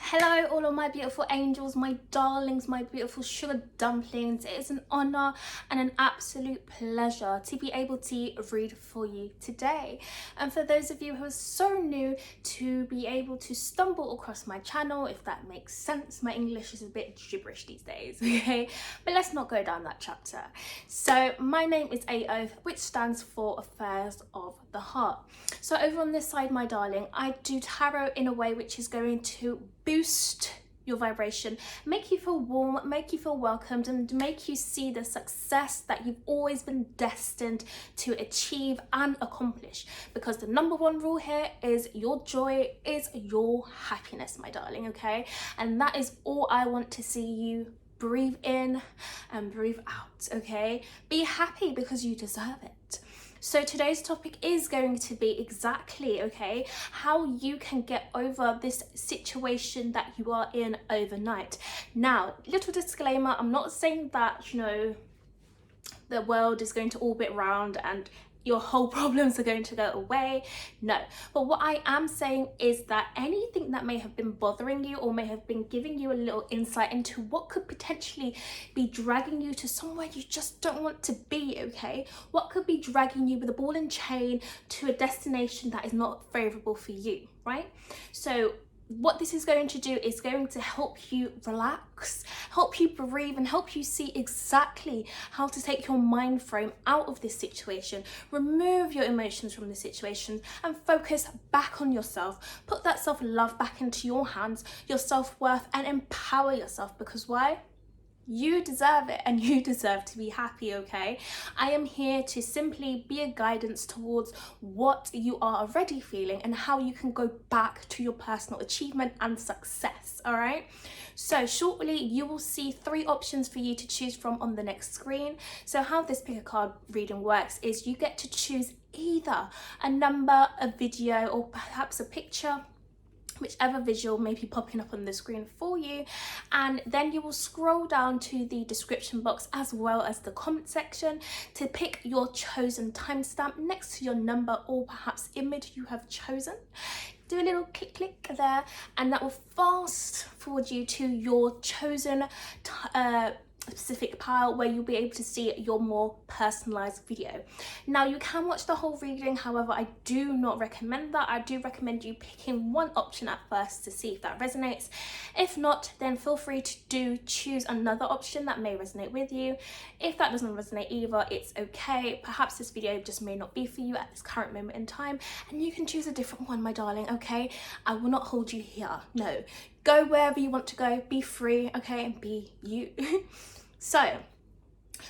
Hello all of my beautiful angels, my darlings, my beautiful sugar dumplings. It is an honor and an absolute pleasure to be able to read for you today. And for those of you who are so new, to be able to stumble across my channel, if that makes sense. My English is a bit gibberish these days, okay? But let's not go down that chapter. So my name is Aoth, which stands for Affairs of the Heart. So over on this side, my darling, I do tarot in a way which is going to boost your vibration, make you feel warm, make you feel welcomed, and make you see the success that you've always been destined to achieve and accomplish. Because the number one rule here is your joy is your happiness, my darling, okay? And that is all I want to see you breathe in and breathe out, okay? Be happy because you deserve it. So today's topic is going to be exactly, okay, how you can get over this situation that you are in overnight. Now, little disclaimer, I'm not saying that, you know, the world is going to orbit round and your whole problems are going to go away. No, but what I am saying is that anything that may have been bothering you or may have been giving you a little insight into what could potentially be dragging you to somewhere you just don't want to be, okay? What could be dragging you with a ball and chain to a destination that is not favorable for you, right? So what this is going to do is going to help you relax, help you breathe, and help you see exactly how to take your mind frame out of this situation, remove your emotions from the situation, and focus back on yourself. Put that self-love back into your hands, your self-worth, and empower yourself. Because why? You deserve it, and you deserve to be happy, okay? I am here to simply be a guidance towards what you are already feeling and how you can go back to your personal achievement and success, all right? So shortly, you will see 3 options for you to choose from on the next screen. So how this pick a card reading works is you get to choose either a number, a video, or perhaps a picture, whichever visual may be popping up on the screen for you, and then you will scroll down to the description box as well as the comment section to pick your chosen timestamp next to your number or perhaps image you have chosen. Do a little click there, and that will fast forward you to your chosen specific pile where you'll be able to see your more personalized video. Now, you can watch the whole reading, however I do not recommend that. I do recommend you picking one option at first to see if that resonates. If not, then feel free to choose another option that may resonate with you. If that doesn't resonate either, it's okay. Perhaps this video just may not be for you at this current moment in time, and you can choose a different one, my darling, okay? I will not hold you here, no. Go wherever you want to go, be free, okay, and be you. So,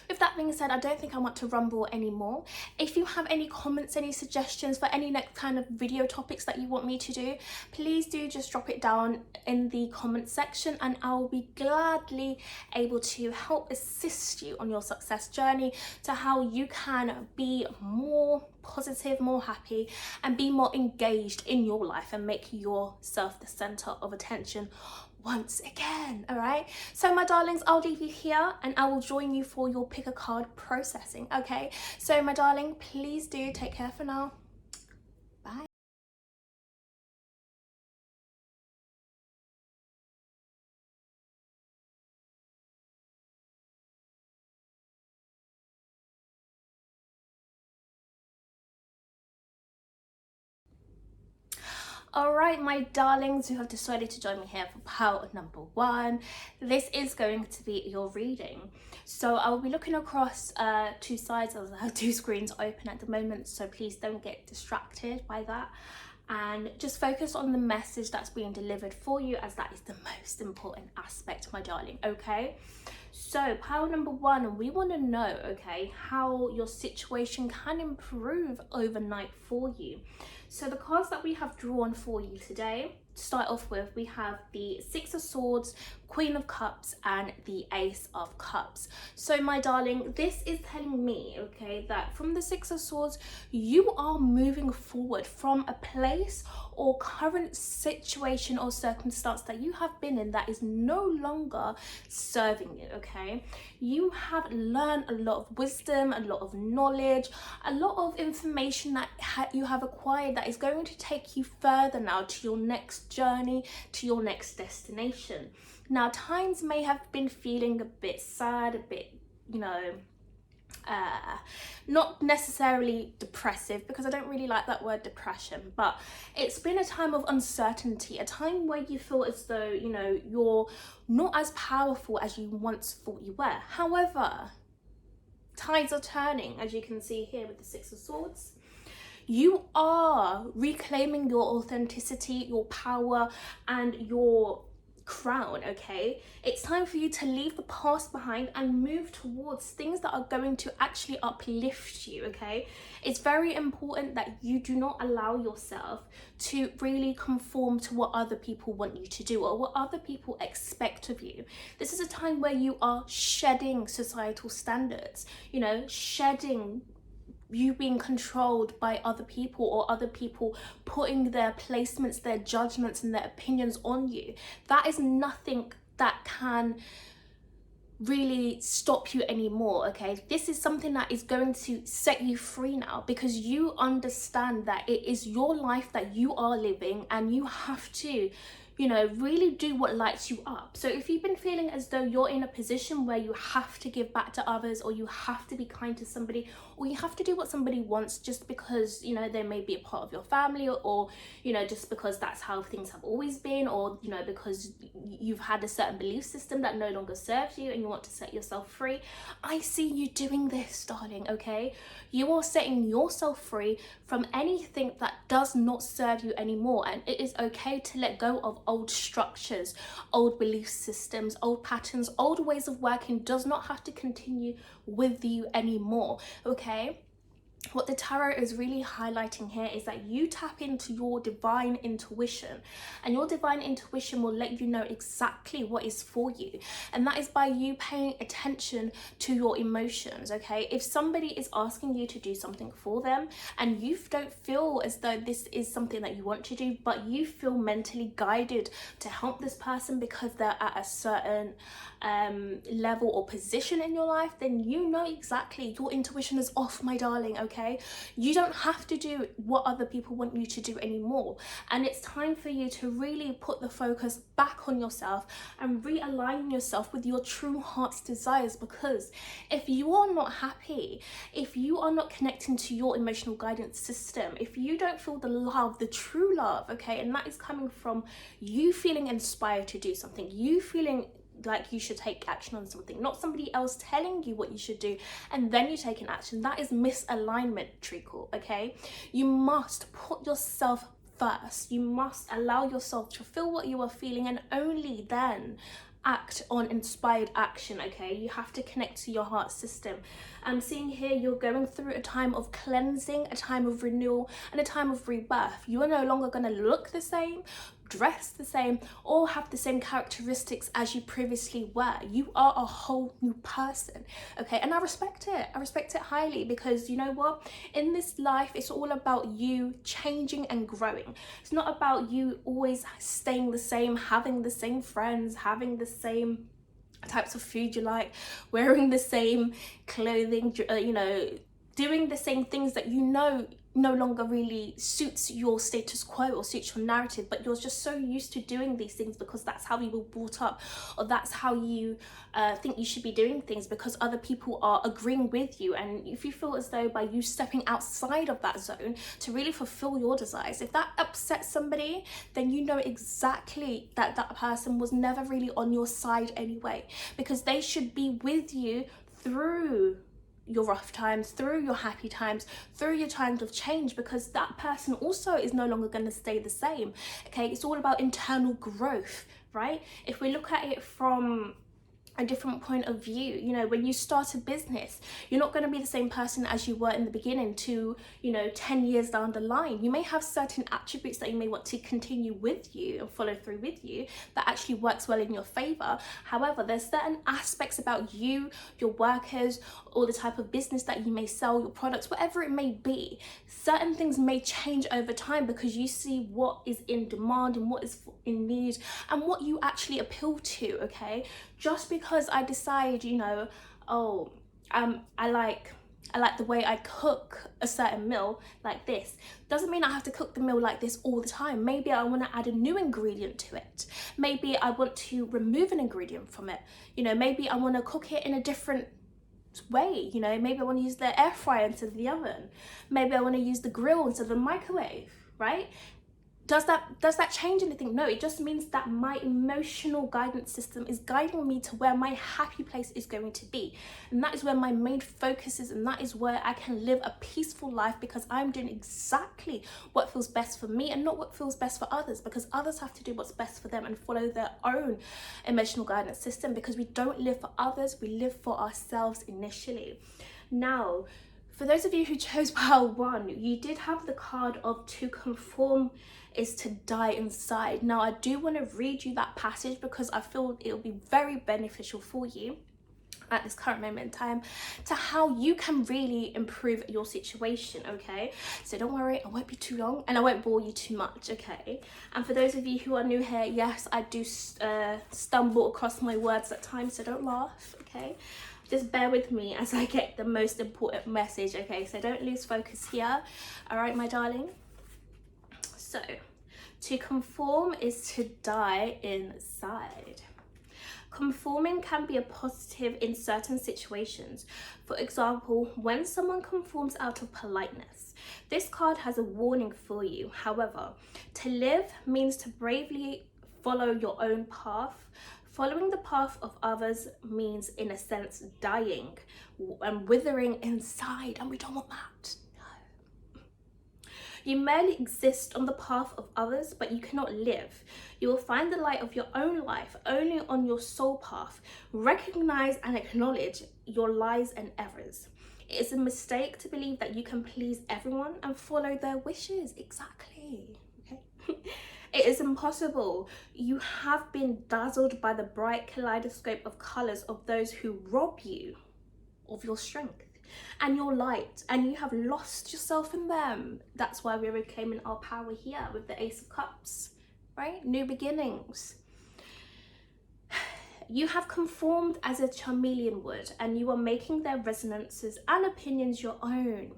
with that being said, I don't think I want to rumble anymore. If you have any comments, any suggestions for any next kind of video topics that you want me to do, please do just drop it down in the comment section, and I will be gladly able to help assist you on your success journey to how you can be more positive, more happy, and be more engaged in your life and make yourself the center of attention once again. All right, so my darlings, I'll leave you here and I will join you for your pick a card processing. Okay, so my darling, please do take care for now. Bye. All right, my darlings, who have decided to join me here for pile number 1, this is going to be your reading. So I will be looking across 2 sides. I have 2 screens open at the moment, so please don't get distracted by that, and just focus on the message that's being delivered for you, as that is the most important aspect, my darling, okay? So pile number 1, we want to know, okay, how your situation can improve overnight for you. So the cards that we have drawn for you today, to start off with, we have the 6 of Swords, Queen of Cups, and the Ace of Cups. So my darling, this is telling me, okay, that from the 6 of Swords, you are moving forward from a place or current situation or circumstance that you have been in that is no longer serving you, okay? You have learned a lot of wisdom, a lot of knowledge, a lot of information that you have acquired that is going to take you further now to your next next journey, to your next destination. Now, times may have been feeling a bit sad, a bit, not necessarily depressive, because I don't really like that word depression, but it's been a time of uncertainty, a time where you feel as though, you're not as powerful as you once thought you were. However, tides are turning, as you can see here with the Six of Swords. You are reclaiming your authenticity, your power, and your crown, okay? It's time for you to leave the past behind and move towards things that are going to actually uplift you, okay? It's very important that you do not allow yourself to really conform to what other people want you to do or what other people expect of you. This is a time where you are shedding societal standards, shedding you being controlled by other people, or other people putting their placements, their judgments and their opinions on you. That is nothing that can really stop you anymore, okay? This is something that is going to set you free now, because you understand that it is your life that you are living, and you have to really do what lights you up. So if you've been feeling as though you're in a position where you have to give back to others, or you have to be kind to somebody, or you have to do what somebody wants just because, they may be a part of your family, or just because that's how things have always been, or, because you've had a certain belief system that no longer serves you and you want to set yourself free, I see you doing this, darling, okay? You are setting yourself free from anything that does not serve you anymore, and it is okay to let go of old structures, old belief systems, old patterns, old ways of working. Does not have to continue with you anymore, okay? What the tarot is really highlighting here is that you tap into your divine intuition, and your divine intuition will let you know exactly what is for you, and that is by you paying attention to your emotions, okay? If somebody is asking you to do something for them and you don't feel as though this is something that you want to do, but you feel mentally guided to help this person because they're at a certain level or position in your life, then you know exactly your intuition is off, my darling, okay? You don't have to do what other people want you to do anymore, and it's time for you to really put the focus back on yourself and realign yourself with your true heart's desires, because if you are not happy, if you are not connecting to your emotional guidance system, if you don't feel the love, the true love, okay, and that is coming from you feeling inspired to do something, you feeling like you should take action on something, not somebody else telling you what you should do and then you take an action. That is misalignment, treacle, okay? You must put yourself first. You must allow yourself to feel what you are feeling, and only then act on inspired action, okay? You have to connect to your heart system. I'm seeing here you're going through a time of cleansing, a time of renewal, and a time of rebirth. You are no longer going to look the same, dress the same, or have the same characteristics as you previously were. You are a whole new person, okay? And I respect it highly, because you know what, in this life it's all about you changing and growing. It's not about you always staying the same, having the same friends, having the same types of food you like, wearing the same clothing, doing the same things that no longer really suits your status quo or suits your narrative, but you're just so used to doing these things because that's how you were brought up, or that's how you think you should be doing things, because other people are agreeing with you. And if you feel as though by you stepping outside of that zone to really fulfill your desires, if that upsets somebody, then you know exactly that that person was never really on your side anyway, because they should be with you through your rough times, through your happy times, through your times of change, because that person also is no longer going to stay the same, okay? It's all about internal growth, right? If we look at it from a different point of view, when you start a business, you're not going to be the same person as you were in the beginning to 10 years down the line. You may have certain attributes that you may want to continue with you and follow through with you that actually works well in your favor. However, there's certain aspects about you, your workers, or the type of business that you may sell, your products, whatever it may be. Certain things may change over time because you see what is in demand and what is in need and what you actually appeal to, okay? Just because I decide, I like I like the way I cook a certain meal like this. Doesn't mean I have to cook the meal like this all the time. Maybe I want to add a new ingredient to it. Maybe I want to remove an ingredient from it. You know, maybe I want to cook it in a different way. You know, maybe I want to use the air fryer instead of the oven. Maybe I want to use the grill instead of the microwave, right? Does that change anything? No, it just means that my emotional guidance system is guiding me to where my happy place is going to be. And that is where my main focus is, and that is where I can live a peaceful life, because I'm doing exactly what feels best for me and not what feels best for others, because others have to do what's best for them and follow their own emotional guidance system, because we don't live for others, we live for ourselves initially. Now, for those of you who chose pile 1, you did have the card of to conform is to die inside. Now, I do want to read you that passage because I feel it'll be very beneficial for you at this current moment in time to how you can really improve your situation, okay? So don't worry, I won't be too long and I won't bore you too much, okay? And for those of you who are new here, yes, I do stumble across my words at times, so don't laugh, okay? Just bear with me as I get the most important message, okay? So don't lose focus here, all right, my darling? So, to conform is to die inside. Conforming can be a positive in certain situations. For example, when someone conforms out of politeness. This card has a warning for you. However, to live means to bravely follow your own path. Following the path of others means, in a sense, dying and withering inside, and we don't want that. No. You merely exist on the path of others, but you cannot live. You will find the light of your own life only on your soul path. Recognize and acknowledge your lies and errors. It is a mistake to believe that you can please everyone and follow their wishes. Exactly. Okay. It is impossible. You have been dazzled by the bright kaleidoscope of colours of those who rob you of your strength and your light, and you have lost yourself in them. That's why we're reclaiming our power here with the Ace of Cups, right? New beginnings. You have conformed as a chameleon would, and you are making their resonances and opinions your own.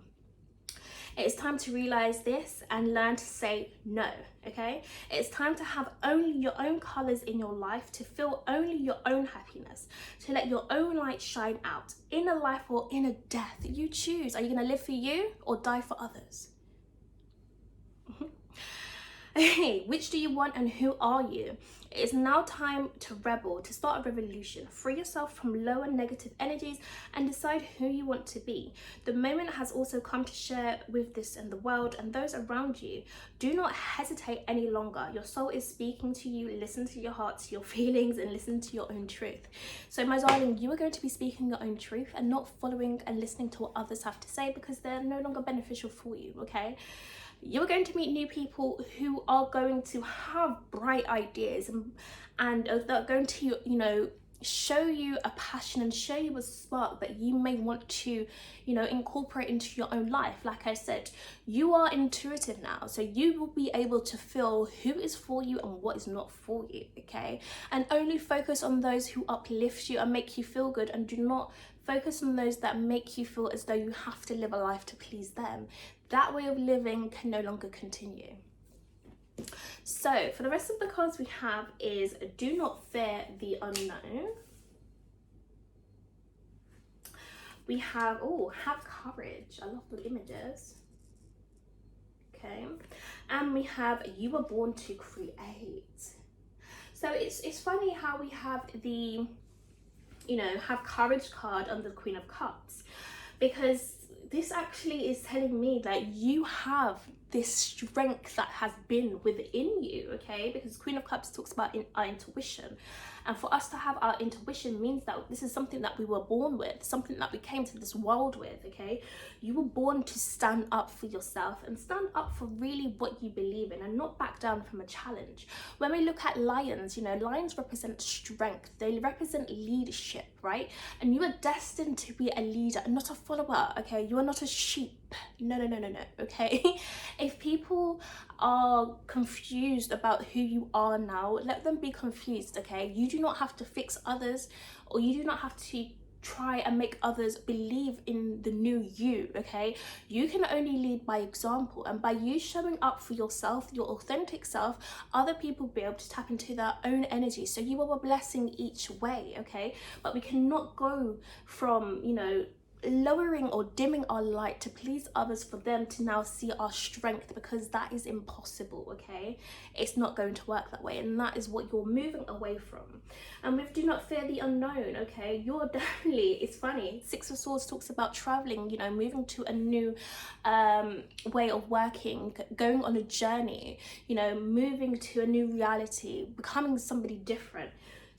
It is time to realize this and learn to say no, okay? It's time to have only your own colors in your life, to feel only your own happiness, to let your own light shine out. In a life or in a death, you choose. Are you gonna live for you or die for others? Okay, which do you want and who are you? It is now time to rebel, to start a revolution. Free yourself from lower negative energies and decide who you want to be. The moment has also come to share with this and the world and those around you. Do not hesitate any longer. Your soul is speaking to you. Listen to your heart, to your feelings, and listen to your own truth. So my darling, you are going to be speaking your own truth and not following and listening to what others have to say, because they're no longer beneficial for you, okay? You're going to meet new people who are going to have bright ideas and they're going to, you know, show you a passion and show you a spark that you may want to, you know, incorporate into your own life. Like I said, you are intuitive now, so you will be able to feel who is for you and what is not for you, okay? And only focus on those who uplift you and make you feel good, and do not focus on those that make you feel as though you have to live a life to please them. That way of living can no longer continue. So for the rest of the cards we have is do not fear the unknown. We have, oh, have courage. I love the images. Okay. And we have you were born to create. So it's funny how we have the, you know, have courage card under the Queen of Cups, because this actually is telling me that you have this strength that has been within you, okay? Because Queen of Cups talks about our intuition. And for us to have our intuition means that this is something that we were born with, something that we came to this world with, okay? You were born to stand up for yourself and stand up for really what you believe in and not back down from a challenge. When we look at lions, you know, lions represent strength. They represent leadership, right? And you are destined to be a leader and not a follower, okay? You are not a sheep. No, okay? If people are confused about who you are now, let them be confused, okay? You do not have to fix others, or you do not have to try and make others believe in the new you, okay? You can only lead by example, and by you showing up for yourself, your authentic self, other people will be able to tap into their own energy. So you are a blessing each way, okay? But we cannot go from, you know, lowering or dimming our light to please others for them to now see our strength, because that is impossible, okay? It's not going to work that way, and that is what you're moving away from. And with do not fear the unknown, okay? You're definitely, it's funny, Six of Swords talks about traveling, you know, moving to a new way of working, going on a journey, you know, moving to a new reality, becoming somebody different.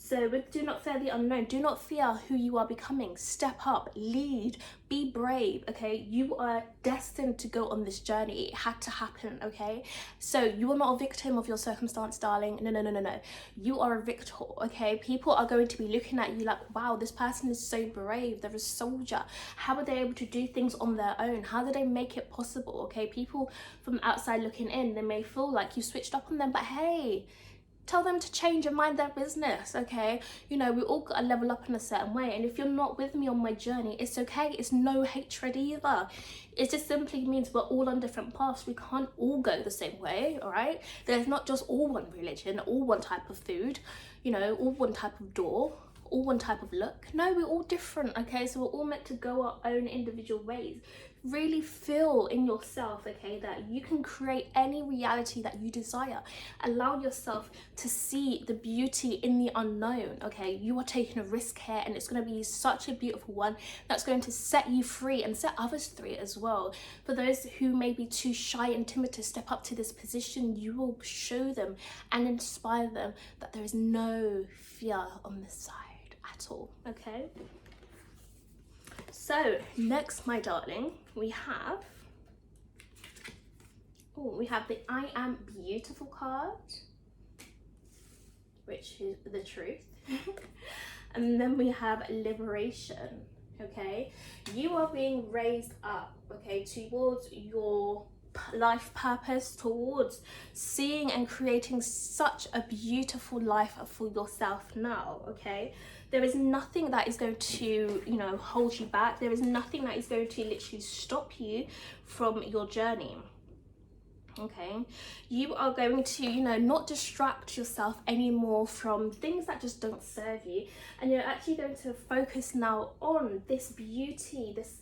So with do not fear the unknown, do not fear who you are becoming. Step up, lead, be brave, okay? You are destined to go on this journey. It had to happen, okay? So you are not a victim of your circumstance, darling. No. You are a victor, okay? People are going to be looking at you like, wow, this person is so brave. They're a soldier. How are they able to do things on their own? How do they make it possible, okay? People from outside looking in, they may feel like you switched up on them, but hey, tell them to change and mind their business, okay? You know, we all gotta level up in a certain way, and if you're not with me on my journey, it's okay. It's no hatred either. It just simply means we're all on different paths. We can't all go the same way, all right? There's not just all one religion, all one type of food, you know, all one type of door, all one type of look. No, we're all different, okay? So we're all meant to go our own individual ways. Really feel in yourself, okay, that you can create any reality that you desire. Allow yourself to see the beauty in the unknown, okay? You are taking a risk here, and it's going to be such a beautiful one that's going to set you free and set others free as well. For those who may be too shy and timid to step up to this position, you will show them and inspire them that there is no fear on this side at all, okay? So next, my darling, we have the I Am Beautiful card, which is the truth. And then we have liberation, okay? You are being raised up, okay, towards your life purpose, towards seeing and creating such a beautiful life for yourself now, okay? There is nothing that is going to, you know, hold you back. There is nothing that is going to literally stop you from your journey, okay? You are going to, you know, not distract yourself anymore from things that just don't serve you, and you're actually going to focus now on this beauty, this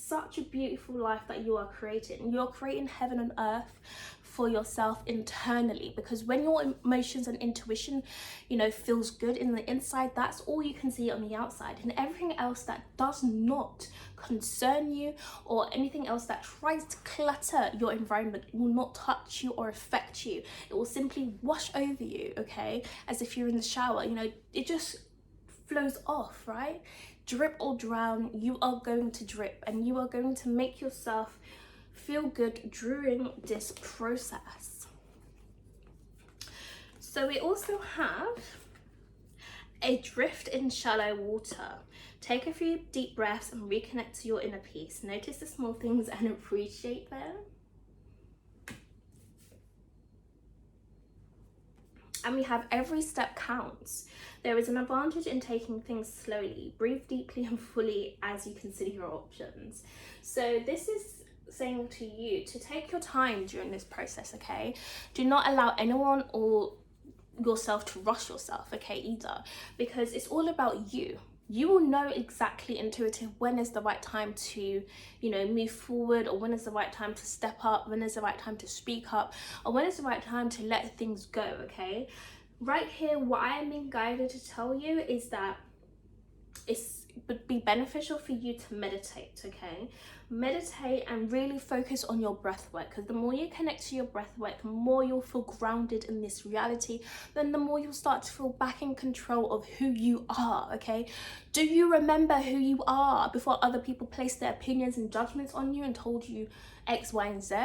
such a beautiful life that you are creating. You're creating heaven and earth for yourself internally, because when your emotions and intuition, you know, feels good in the inside, that's all you can see on the outside, and everything else that does not concern you or anything else that tries to clutter your environment will not touch you or affect you. It will simply wash over you, okay, as if you're in the shower. You know, it just flows off, right? Drip or drown, you are going to drip, and you are going to make yourself feel good during this process. So we also have adrift in shallow water. Take a few deep breaths and reconnect to your inner peace. Notice the small things and appreciate them. And we have every step counts. There is an advantage in taking things slowly. Breathe deeply and fully as you consider your options. So this is saying to you to take your time during this process, okay? Do not allow anyone or yourself to rush yourself, okay, either, because it's all about you. You will know exactly intuitive when is the right time to, you know, move forward, or when is the right time to step up, when is the right time to speak up, or when is the right time to let things go, okay? Right here, what I am being guided to tell you is that it would be beneficial for you to meditate, okay? Meditate and really focus on your breath work, because the more you connect to your breath work, the more you'll feel grounded in this reality, then the more you'll start to feel back in control of who you are, okay? Do you remember who you are before other people placed their opinions and judgments on you and told you X, Y, and Z?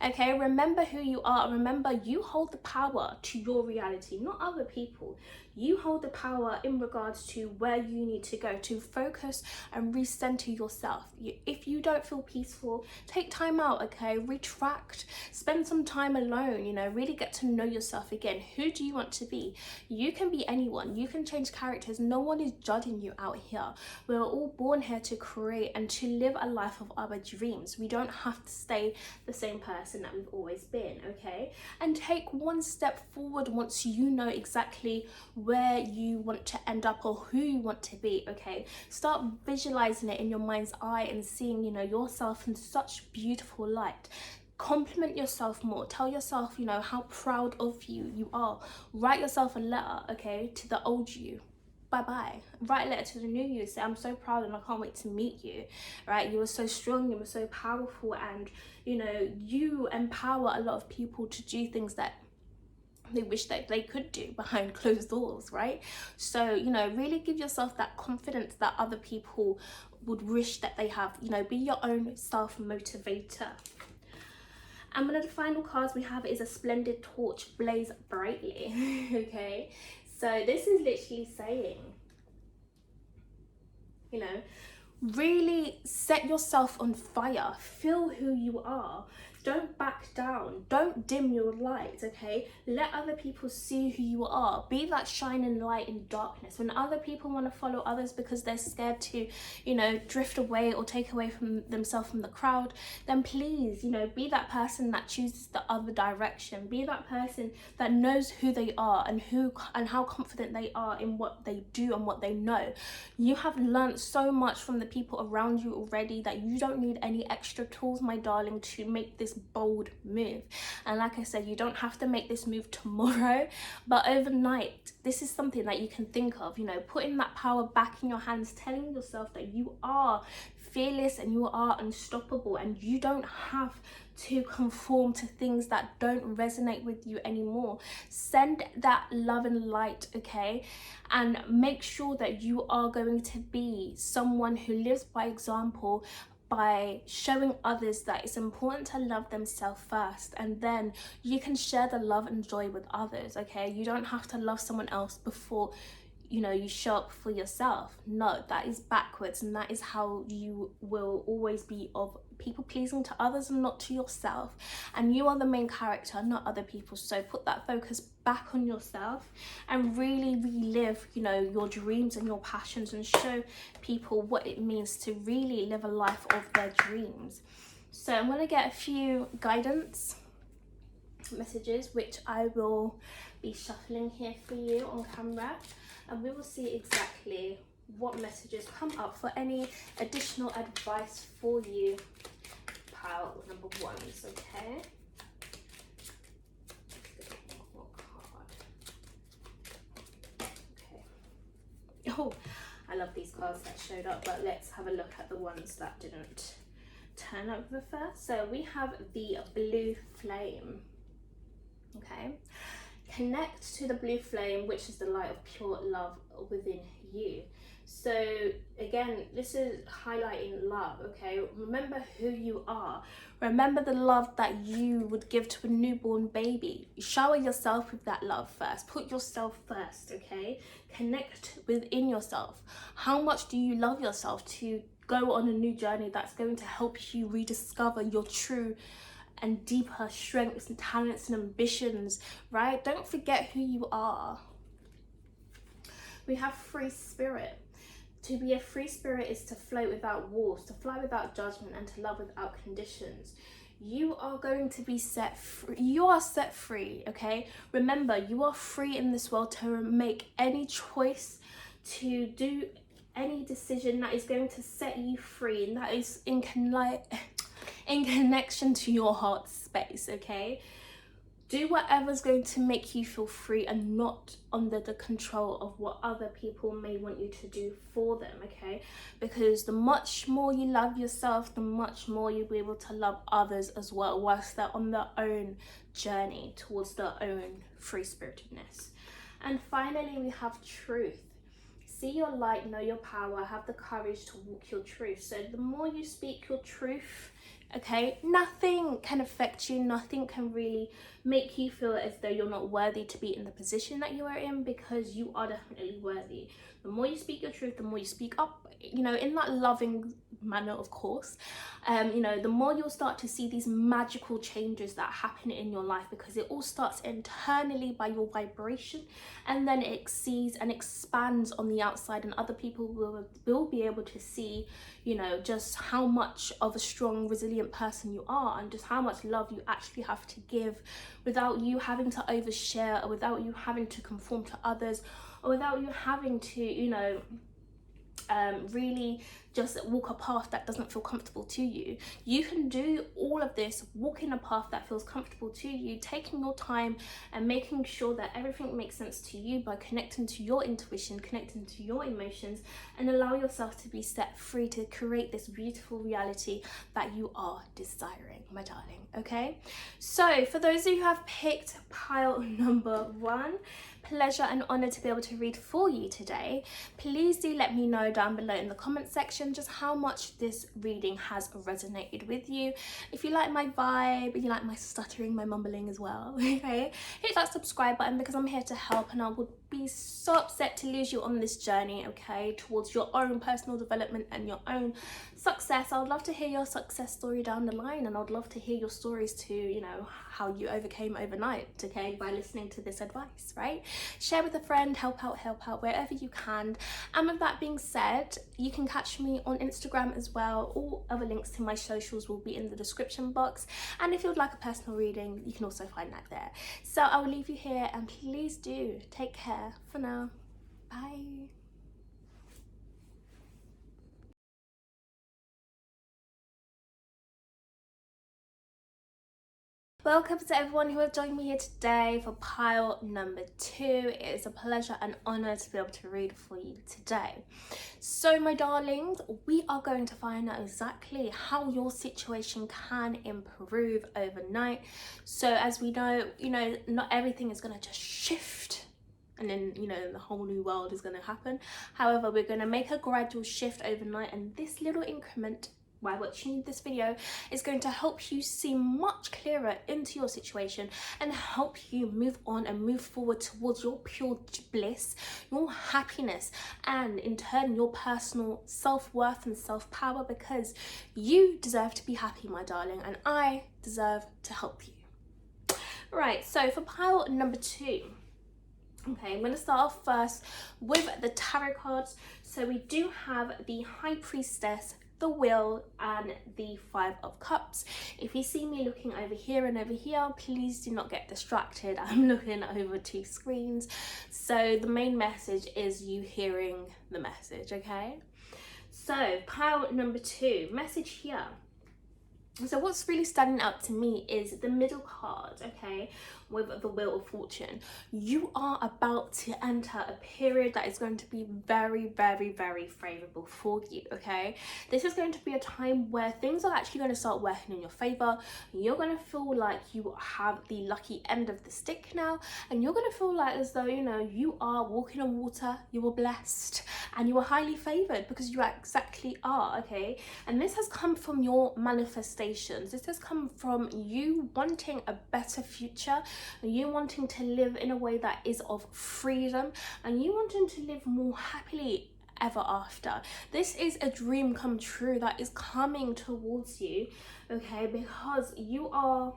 Okay, remember who you are. Remember, you hold the power to your reality, not other people. You hold the power in regards to where you need to go to focus and recenter yourself. If you don't feel peaceful, take time out, okay? Retract, spend some time alone, you know, really get to know yourself again. Who do you want to be? You can be anyone. You can change characters. No one is judging you out here. We're all born here to create and to live a life of our dreams. We don't have to stay the same person that we've always been, okay? And take one step forward once you know exactly where you want to end up or who you want to be, okay? Start visualizing it in your mind's eye and seeing, you know, yourself in such beautiful light. Compliment yourself more. Tell yourself, you know, how proud of you are. Write yourself a letter, okay, to the old you. Bye-bye. Write a letter to the new you. Say, I'm so proud and I can't wait to meet you, right? You were so strong, you were so powerful, and, you know, you empower a lot of people to do things that they wish that they could do behind closed doors, right? So, you know, really give yourself that confidence that other people would wish that they have. You know, be your own self-motivator. And one of the final cards we have is a splendid torch, blaze brightly. Okay, so this is literally saying, you know, really set yourself on fire. Feel who you are. Don't back down. Don't dim your light, okay? Let other people see who you are. Be that shining light in darkness. When other people want to follow others because they're scared to, you know, drift away or take away from themselves from the crowd, then please, you know, be that person that chooses the other direction. Be that person that knows who they are and how confident they are in what they do and what they know. You have learned so much from the people around you already that you don't need any extra tools, my darling, to make this bold move. And like I said, you don't have to make this move tomorrow, but overnight, this is something that you can think of, you know, putting that power back in your hands, telling yourself that you are fearless and you are unstoppable, and you don't have to conform to things that don't resonate with you anymore. Send that love and light, okay? And make sure that you are going to be someone who lives by example, by showing others that it's important to love themselves first, and then you can share the love and joy with others, okay? You don't have to love someone else before, you know, you show up for yourself. No, that is backwards, and that is how you will always be of people pleasing to others and not to yourself. And you are the main character, not other people. So put that focus back on yourself and really relive, you know, your dreams and your passions, and show people what it means to really live a life of their dreams. So I'm going to get a few guidance messages, which I will be shuffling here for you on camera, and we will see exactly what messages come up for any additional advice for you, pile number ones, okay? Okay. Oh, I love these cards that showed up, but let's have a look at the ones that didn't turn up the first. So we have the blue flame, okay? Connect to the blue flame, which is the light of pure love within you. So again, this is highlighting love, okay? Remember who you are. Remember the love that you would give to a newborn baby. Shower yourself with that love first. Put yourself first, okay? Connect within yourself. How much do you love yourself to go on a new journey that's going to help you rediscover your true and deeper strengths and talents and ambitions, right? Don't forget who you are. We have free spirit. To be a free spirit is to float without walls, to fly without judgment, and to love without conditions. You are going to be set free. You are set free, okay? Remember, you are free in this world to make any choice, to do any decision that is going to set you free, and that is in connection to your heart space, okay? Do whatever's going to make you feel free and not under the control of what other people may want you to do for them, okay? Because the much more you love yourself, the much more you'll be able to love others as well, whilst they're on their own journey towards their own free spiritedness. And finally, we have truth. see your light, know your power, have the courage to walk your truth. So the more you speak your truth, okay, nothing can affect you, nothing can really make you feel as though you're not worthy to be in the position that you are in, because you are definitely worthy. The more you speak your truth, the more you speak up, you know, in that loving manner, of course, you know, the more you'll start to see these magical changes that happen in your life, because it all starts internally by your vibration, and then it exceeds and expands on the outside, and other people will be able to see, you know, just how much of a strong, resilient person you are, and just how much love you actually have to give without you having to overshare, or without you having to conform to others, or without you having to, you know, really just walk a path that doesn't feel comfortable to you. You can do all of this walking a path that feels comfortable to you, taking your time and making sure that everything makes sense to you by connecting to your intuition, connecting to your emotions, and allow yourself to be set free to create this beautiful reality that you are desiring, my darling. Okay, so for those of you who have picked pile number 1, pleasure and honor to be able to read for you today, please do let me know down below in the comment section just how much this reading has resonated with you. If you like my vibe, you like my stuttering, my mumbling as well, okay, hit that subscribe button, because I'm here to help, and I would be so upset to lose you on this journey, okay, towards your own personal development and your own success. I would love to hear your success story down the line, and I'd love to hear your stories too, you know, how you overcame overnight, okay, by listening to this advice, right? Share with a friend, help out wherever you can. And with that being said, you can catch me on Instagram as well. All other links to my socials will be in the description box, and if you'd like a personal reading, you can also find that there. So I will leave you here, and please do take care for now. Bye. Welcome to everyone who has joined me here today for pile number 2. It is a pleasure and honor to be able to read for you today. So my darlings, we are going to find out exactly how your situation can improve overnight. So as we know, you know, not everything is going to just shift and then, you know, the whole new world is going to happen. However, we're going to make a gradual shift overnight, and this little increment while watching this video is going to help you see much clearer into your situation and help you move on and move forward towards your pure bliss, your happiness, and in turn your personal self-worth and self-power, because you deserve to be happy, my darling, and I deserve to help you. Right, so for pile number 2, okay, I'm going to start off first with the tarot cards. So we do have the High Priestess, the Wheel, and the 5 of Cups. If you see me looking over here and over here, please do not get distracted. I'm looking over 2 screens. So the main message is you hearing the message, okay? So pile number 2, message here. So what's really standing out to me is the middle card, okay, with the Wheel of Fortune. You are about to enter a period that is going to be very, very, very favorable for you, okay? This is going to be a time where things are actually going to start working in your favor. You're going to feel like you have the lucky end of the stick now, and you're going to feel like as though, you know, you are walking on water, you were blessed, and you are highly favored, because you exactly are, okay? And this has come from your manifestation. This has come from you wanting a better future, you wanting to live in a way that is of freedom, and you wanting to live more happily ever after. This is a dream come true that is coming towards you, okay, because you are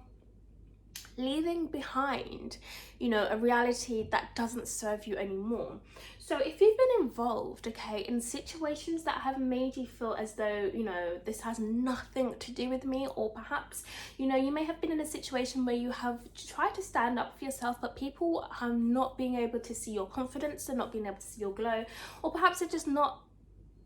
leaving behind, you know, a reality that doesn't serve you anymore. So if you've been involved, okay, in situations that have made you feel as though, you know, this has nothing to do with me, or perhaps, you know, you may have been in a situation where you have tried to stand up for yourself, but people are not being able to see your confidence, they're not being able to see your glow, or perhaps they're just not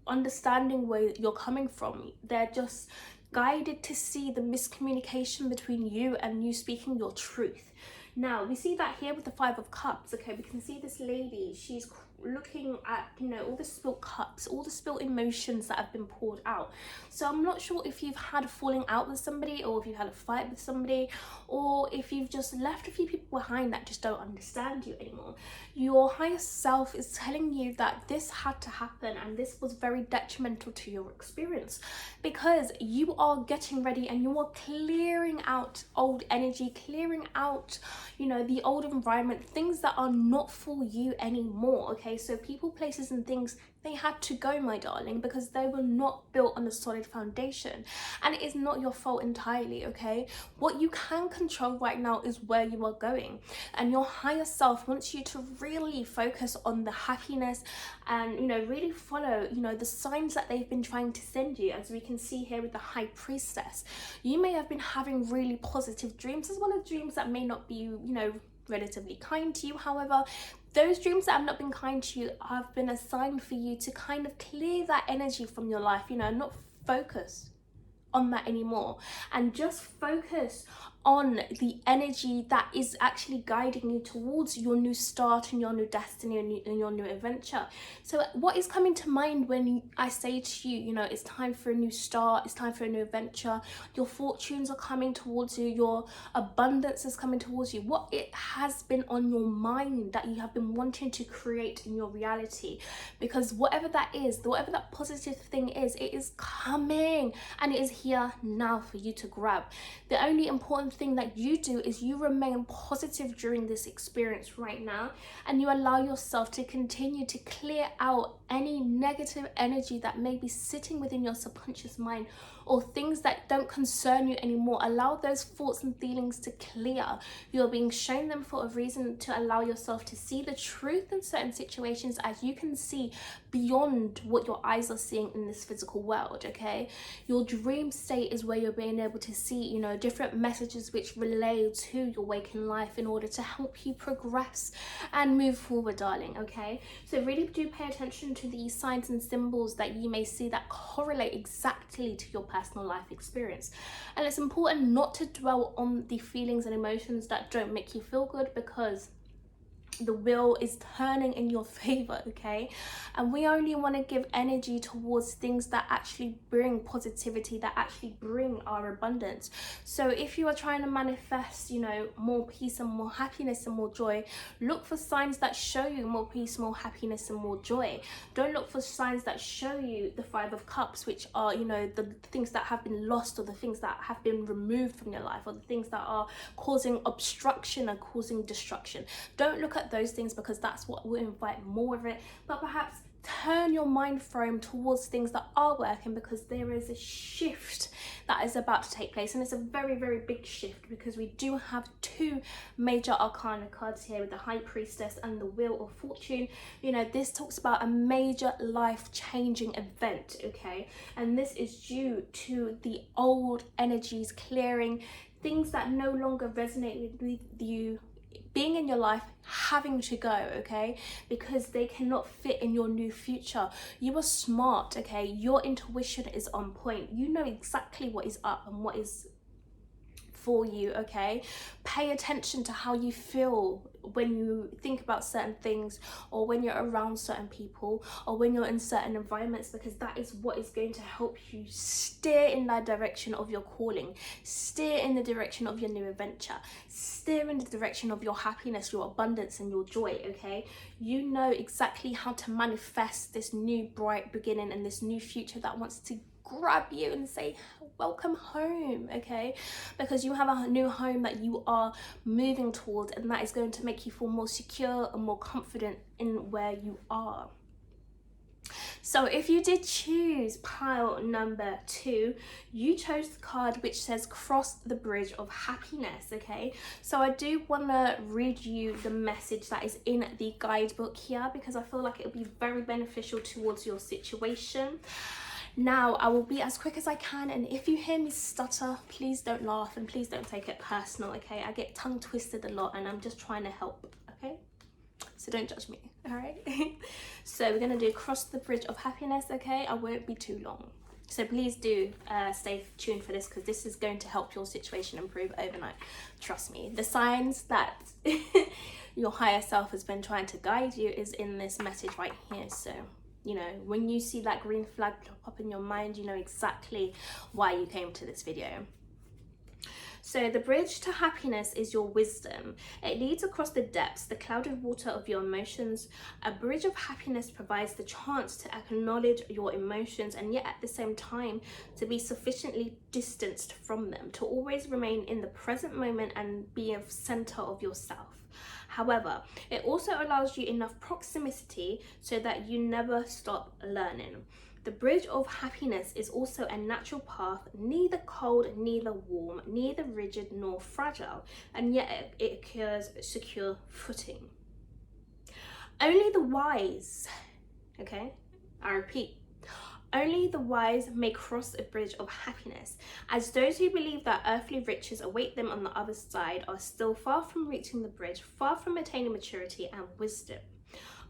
understanding where you're coming from. They're just guided to see the miscommunication between you and you speaking your truth. Now we see that here with the Five of Cups. Okay, we can see this lady, she's looking at, you know, all the spilt cups, all the spilt emotions that have been poured out. So I'm not sure if you've had a falling out with somebody, or if you've had a fight with somebody, or if you've just left a few people behind that just don't understand you anymore. Your higher self is telling you that this had to happen, and this was very detrimental to your experience, because you are getting ready and you are clearing out old energy, clearing out, you know, the old environment, things that are not for you anymore. Okay, so people, places and things, they had to go, my darling, because they were not built on a solid foundation, and it is not your fault entirely. Okay, what you can control right now is where you are going, and your higher self wants you to really focus on the happiness and, you know, really follow, you know, the signs that they've been trying to send you. As we can see here with the High Priestess, you may have been having really positive dreams, as well as dreams that may not be, you know, relatively kind to you. However, those dreams that have not been kind to you have been a sign for you to kind of clear that energy from your life, you know, not focus on that anymore, and just focus on the energy that is actually guiding you towards your new start and your new destiny and your new adventure. So what is coming to mind when I say to you, you know, it's time for a new start, it's time for a new adventure, your fortunes are coming towards you, your abundance is coming towards you, what it has been on your mind that you have been wanting to create in your reality. Because whatever that is, whatever that positive thing is, it is coming, and it is here now for you to grab. The only important thing that you do is you remain positive during this experience right now, and you allow yourself to continue to clear out any negative energy that may be sitting within your subconscious mind, or things that don't concern you anymore. Allow those thoughts and feelings to clear. You're being shown them for a reason, to allow yourself to see the truth in certain situations, as you can see beyond what your eyes are seeing in this physical world. Okay, your dream state is where you're being able to see, you know, different messages which relay to your waking life in order to help you progress and move forward, darling. Okay, so really do pay attention to these signs and symbols that you may see that correlate exactly to your personal life experience. And it's important not to dwell on the feelings and emotions that don't make you feel good, because the wheel is turning in your favor. Okay, and we only want to give energy towards things that actually bring positivity, that actually bring our abundance. So if you are trying to manifest, you know, more peace and more happiness and more joy, look for signs that show you more peace, more happiness and more joy. Don't look for signs that show you the Five of Cups, which are, you know, the things that have been lost, or the things that have been removed from your life, or the things that are causing obstruction and causing destruction. Don't look at those things, because that's what will invite more of it. But perhaps turn your mind frame towards things that are working, because there is a shift that is about to take place, and it's a very, very big shift, because we do have two major arcana cards here with the High Priestess and the Wheel of Fortune. You know, this talks about a major life-changing event. Okay, and this is due to the old energies clearing, things that no longer resonate with you being in your life, having to go. Okay, because they cannot fit in your new future. You are smart. Okay, your intuition is on point. You know exactly what is up and what is for you. Okay, pay attention to how you feel when you think about certain things, or when you're around certain people, or when you're in certain environments, because that is what is going to help you steer in that direction of your calling, steer in the direction of your new adventure, steer in the direction of your happiness, your abundance and your joy. Okay, you know exactly how to manifest this new bright beginning and this new future that wants to grab you and say welcome home. Okay, because you have a new home that you are moving towards, and that is going to make you feel more secure and more confident in where you are. So if you did choose pile number 2, you chose the card which says cross the bridge of happiness. Okay, so I do want to read you the message that is in the guidebook here, because I feel like it will be very beneficial towards your situation. Now, I will be as quick as I can, and if you hear me stutter, please don't laugh and please don't take it personal. Okay, I get tongue twisted a lot, and I'm just trying to help. Okay, so don't judge me. All right. So we're gonna do cross the bridge of happiness. Okay, I won't be too long. So please do stay tuned for this, because this is going to help your situation improve overnight. Trust me. The signs that your higher self has been trying to guide you is in this message right here. So, you know, when you see that green flag pop up in your mind, you know exactly why you came to this video. So the bridge to happiness is your wisdom. It leads across the depths, the clouded water of your emotions. A bridge of happiness provides the chance to acknowledge your emotions, and yet at the same time to be sufficiently distanced from them, to always remain in the present moment and be a center of yourself. However, it also allows you enough proximity so that you never stop learning. The bridge of happiness is also a natural path, neither cold, neither warm, neither rigid nor fragile, and yet it occurs secure footing. Only the wise, okay, I repeat, only the wise may cross a bridge of happiness, as those who believe that earthly riches await them on the other side are still far from reaching the bridge, far from attaining maturity and wisdom.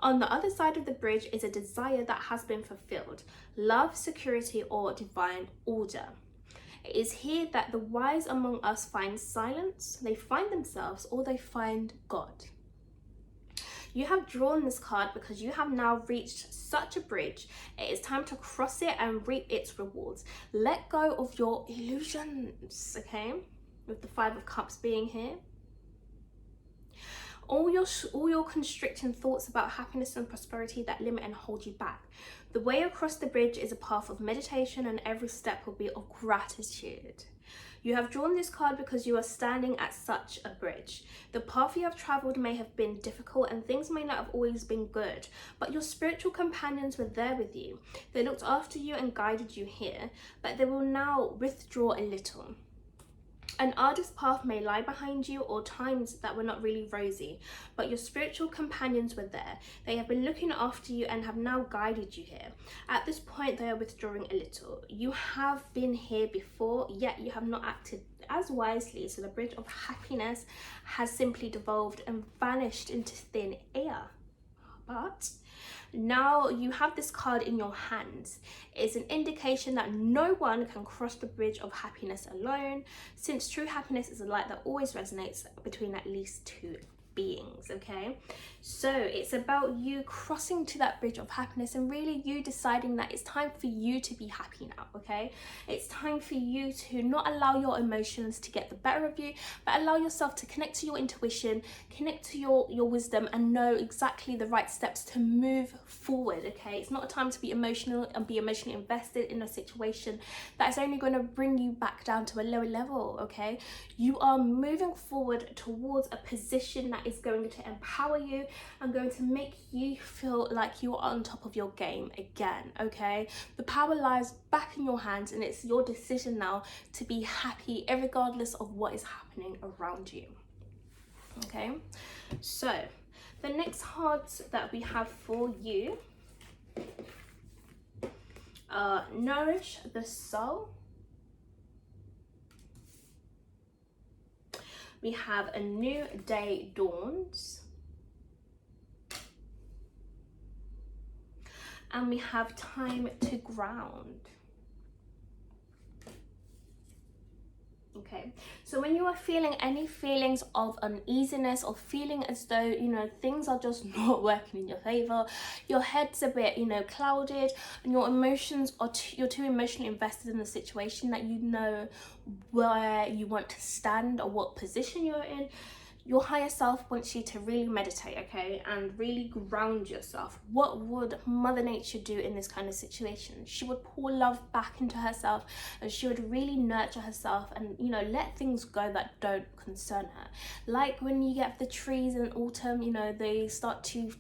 On the other side of the bridge is a desire that has been fulfilled, love, security, or divine order. It is here that the wise among us find silence, they find themselves, or they find God. You have drawn this card because you have now reached such a bridge. It is time to cross it and reap its rewards. Let go of your illusions, okay? With the Five of Cups being here. All your constricting thoughts about happiness and prosperity that limit and hold you back. The way across the bridge is a path of meditation, and every step will be of gratitude. You have drawn this card because you are standing at such a bridge. The path you have traveled may have been difficult and things may not have always been good, but your spiritual companions were there with you. They looked after you and guided you here, but they will now withdraw a little. An arduous path may lie behind you, or times that were not really rosy, but your spiritual companions were there. They have been looking after you and have now guided you here. At this point, they are withdrawing a little. You have been here before, yet you have not acted as wisely, so the bridge of happiness has simply devolved and vanished into thin air. But now you have this card in your hands. It's an indication that no one can cross the bridge of happiness alone, since true happiness is a light that always resonates between at least two beings, okay? So it's about you crossing to that bridge of happiness and really you deciding that it's time for you to be happy now, okay? It's time for you to not allow your emotions to get the better of you, but allow yourself to connect to your intuition, connect to your wisdom, and know exactly the right steps to move forward, okay? It's not a time to be emotional and be emotionally invested in a situation that is only going to bring you back down to a lower level, okay? You are moving forward towards a position that is going to empower you and going to make you feel like you are on top of your game again, okay? The power lies back in your hands, and it's your decision now to be happy regardless of what is happening around you, okay? So the next cards that we have for you are Nourish the Soul. We have A New Day Dawns. And we have Time to Ground. Okay, so when you are feeling any feelings of uneasiness or feeling as though, you know, things are just not working in your favor, your head's a bit, you know, clouded, and your emotions are you're too emotionally invested in the situation that you know where you want to stand or what position you're in, your higher self wants you to really meditate, okay, and really ground yourself. What would Mother Nature do in this kind of situation? She would pour love back into herself, and she would really nurture herself and, you know, let things go that don't concern her. Like when you get the trees in autumn, you know, they start to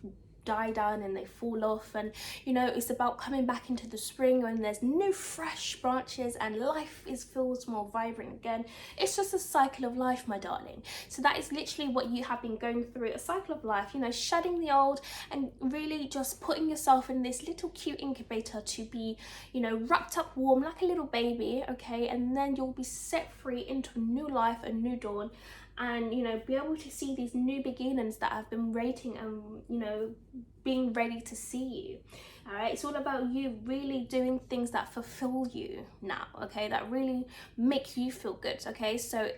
die down and they fall off, and you know, it's about coming back into the spring when there's new fresh branches and life feels more vibrant again. It's just a cycle of life, my darling. So that is literally what you have been going through, a cycle of life, you know, shedding the old and really just putting yourself in this little cute incubator to be, you know, wrapped up warm like a little baby, okay, and then you'll be set free into a new life, a new dawn. and, you know, be able to see these new beginnings that I've been waiting and, you know, being ready to see you. All right, it's all about you really doing things that fulfill you now, okay, that really make you feel good. Okay, so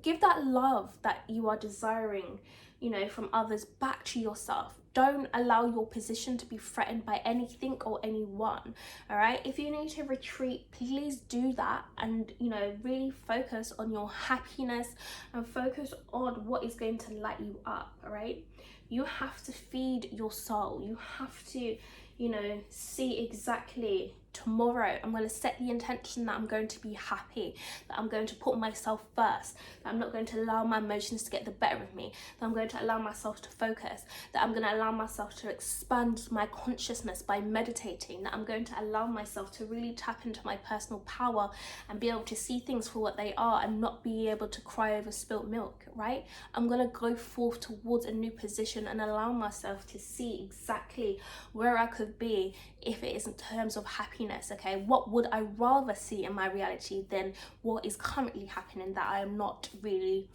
give that love that you are desiring, you know, from others back to yourself. Don't allow your position to be threatened by anything or anyone. All right, if you need to retreat, please do that, and, you know, really focus on your happiness and focus on what is going to light you up. All right, you have to feed your soul. You have to, you know, see exactly, tomorrow I'm going to set the intention that I'm going to be happy, that I'm going to put myself first, that I'm not going to allow my emotions to get the better of me, that I'm going to allow myself to focus, that I'm going to allow myself to expand my consciousness by meditating, that I'm going to allow myself to really tap into my personal power and be able to see things for what they are and not be able to cry over spilt milk, right? I'm going to go forth towards a new position and allow myself to see exactly where I could be if it is in terms of happiness. Okay, what would I rather see in my reality than what is currently happening that I am not really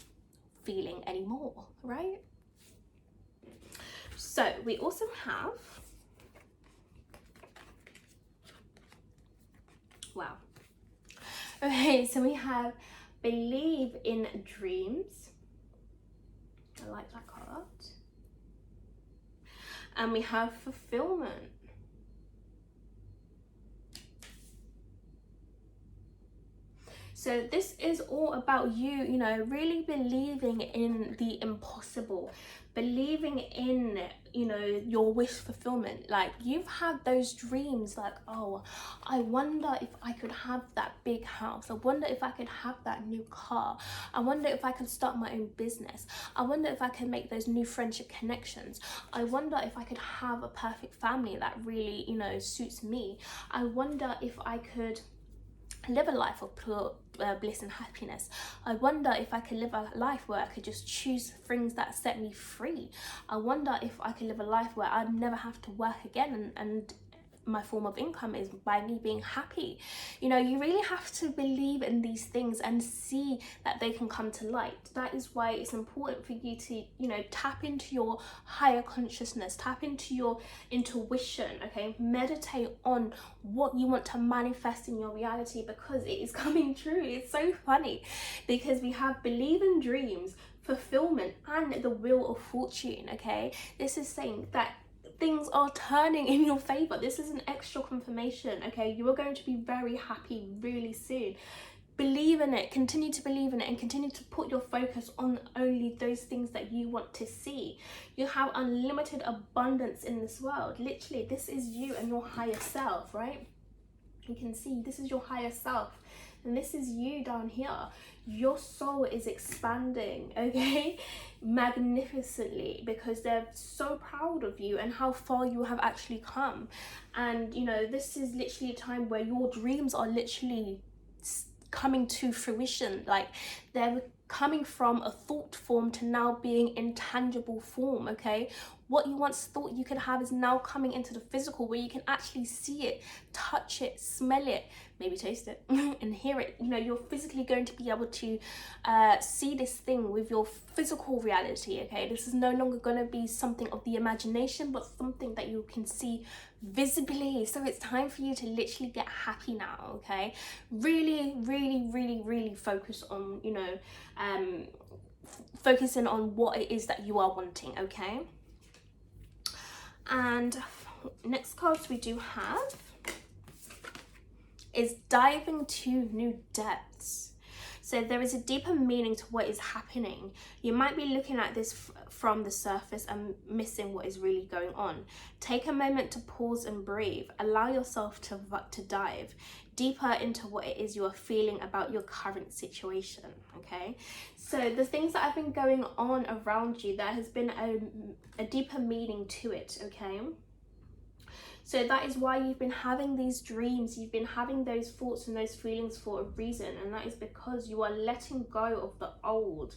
feeling anymore, right? So we also have, wow, okay, so we have believe in dreams. I like that card. And we have fulfillment. So this is all about you, you know, really believing in the impossible, believing in, you know, your wish fulfillment. Like, you've had those dreams like, oh, I wonder if I could have that big house. I wonder if I could have that new car. I wonder if I could start my own business. I wonder if I can make those new friendship connections. I wonder if I could have a perfect family that really, you know, suits me. I wonder if I could live a life of pure bliss and happiness. I wonder if I could live a life where I could just choose things that set me free. I wonder if I could live a life where I'd never have to work again, and my form of income is by me being happy. You know, you really have to believe in these things and see that they can come to light. That is why it's important for you to, you know, tap into your higher consciousness, tap into your intuition, okay? Meditate on what you want to manifest in your reality, because it is coming true. It's so funny because we have believe in dreams, fulfillment, and the wheel of fortune, okay? This is saying that things are turning in your favor. This is an extra confirmation, okay? You are going to be very happy really soon. Believe in it, continue to believe in it, and continue to put your focus on only those things that you want to see. You have unlimited abundance in this world. Literally, this is you and your higher self, right? You can see this is your higher self, and this is you down here. Your soul is expanding, okay, magnificently, because they're so proud of you and how far you have actually come. And, you know, this is literally a time where your dreams are literally coming to fruition. Like, they're coming from a thought form to now being in tangible form, okay? What you once thought you could have is now coming into the physical, where you can actually see it, touch it, smell it, maybe taste it and hear it. You know, you're physically going to be able to see this thing with your physical reality, okay? This is no longer going to be something of the imagination, but something that you can see visibly. So it's time for you to literally get happy now, okay? Really, really, really, really focus on, you know, focusing on what it is that you are wanting, okay? And next cards we do have is diving to new depths. So there is a deeper meaning to what is happening. You might be looking at this from the surface and missing what is really going on. Take a moment to pause and breathe. Allow yourself to dive deeper into what it is you are feeling about your current situation, okay? So the things that have been going on around you, there has been a deeper meaning to it, okay? So that is why you've been having these dreams, you've been having those thoughts and those feelings for a reason, and that is because you are letting go of the old,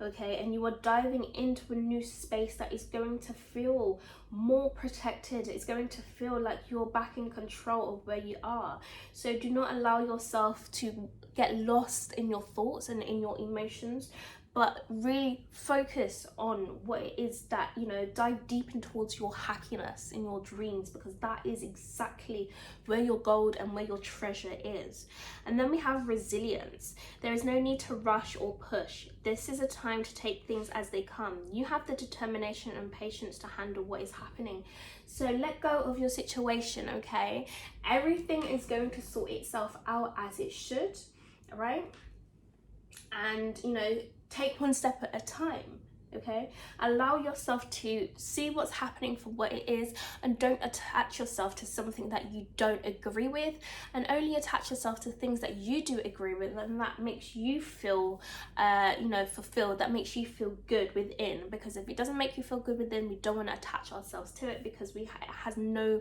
okay? And you are diving into a new space that is going to feel more protected. It's going to feel like you're back in control of where you are. So do not allow yourself to get lost in your thoughts and in your emotions, but really focus on what it is that, you know, dive deep in towards your happiness in your dreams, because that is exactly where your gold and where your treasure is. And then we have resilience. There is no need to rush or push. This is a time to take things as they come. You have the determination and patience to handle what is happening. So let go of your situation, okay? Everything is going to sort itself out as it should, right? And, you know, take one step at a time, okay? Allow yourself to see what's happening for what it is, and don't attach yourself to something that you don't agree with, and only attach yourself to things that you do agree with, and that makes you feel, you know, fulfilled, that makes you feel good within. Because if it doesn't make you feel good within, we don't want to attach ourselves to it, because it has no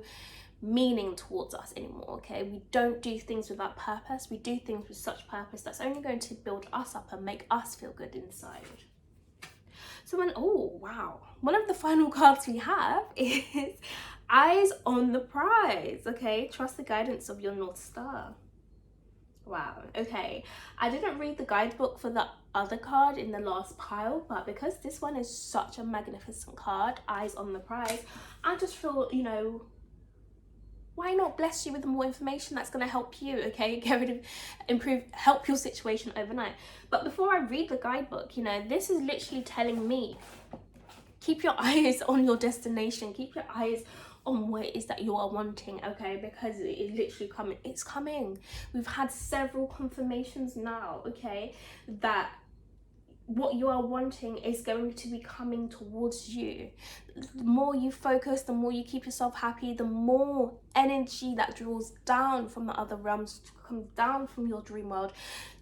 meaning towards us anymore, okay? We don't do things without purpose. We do things with such purpose that's only going to build us up and make us feel good inside. So oh wow, one of the final cards we have is Eyes on the Prize, okay? Trust the guidance of your North Star. Wow, okay. I didn't read the guidebook for the other card in the last pile, but because this one is such a magnificent card, Eyes on the Prize, I just feel, you know, why not bless you with more information that's going to help you, okay? Help your situation overnight. But before I read the guidebook, you know, this is literally telling me, keep your eyes on your destination, keep your eyes on what it is that you are wanting, okay? Because it is literally coming, it's coming. We've had several confirmations now, okay, that what you are wanting is going to be coming towards you. The more you focus, the more you keep yourself happy, the more energy that draws down from the other realms to come down from your dream world,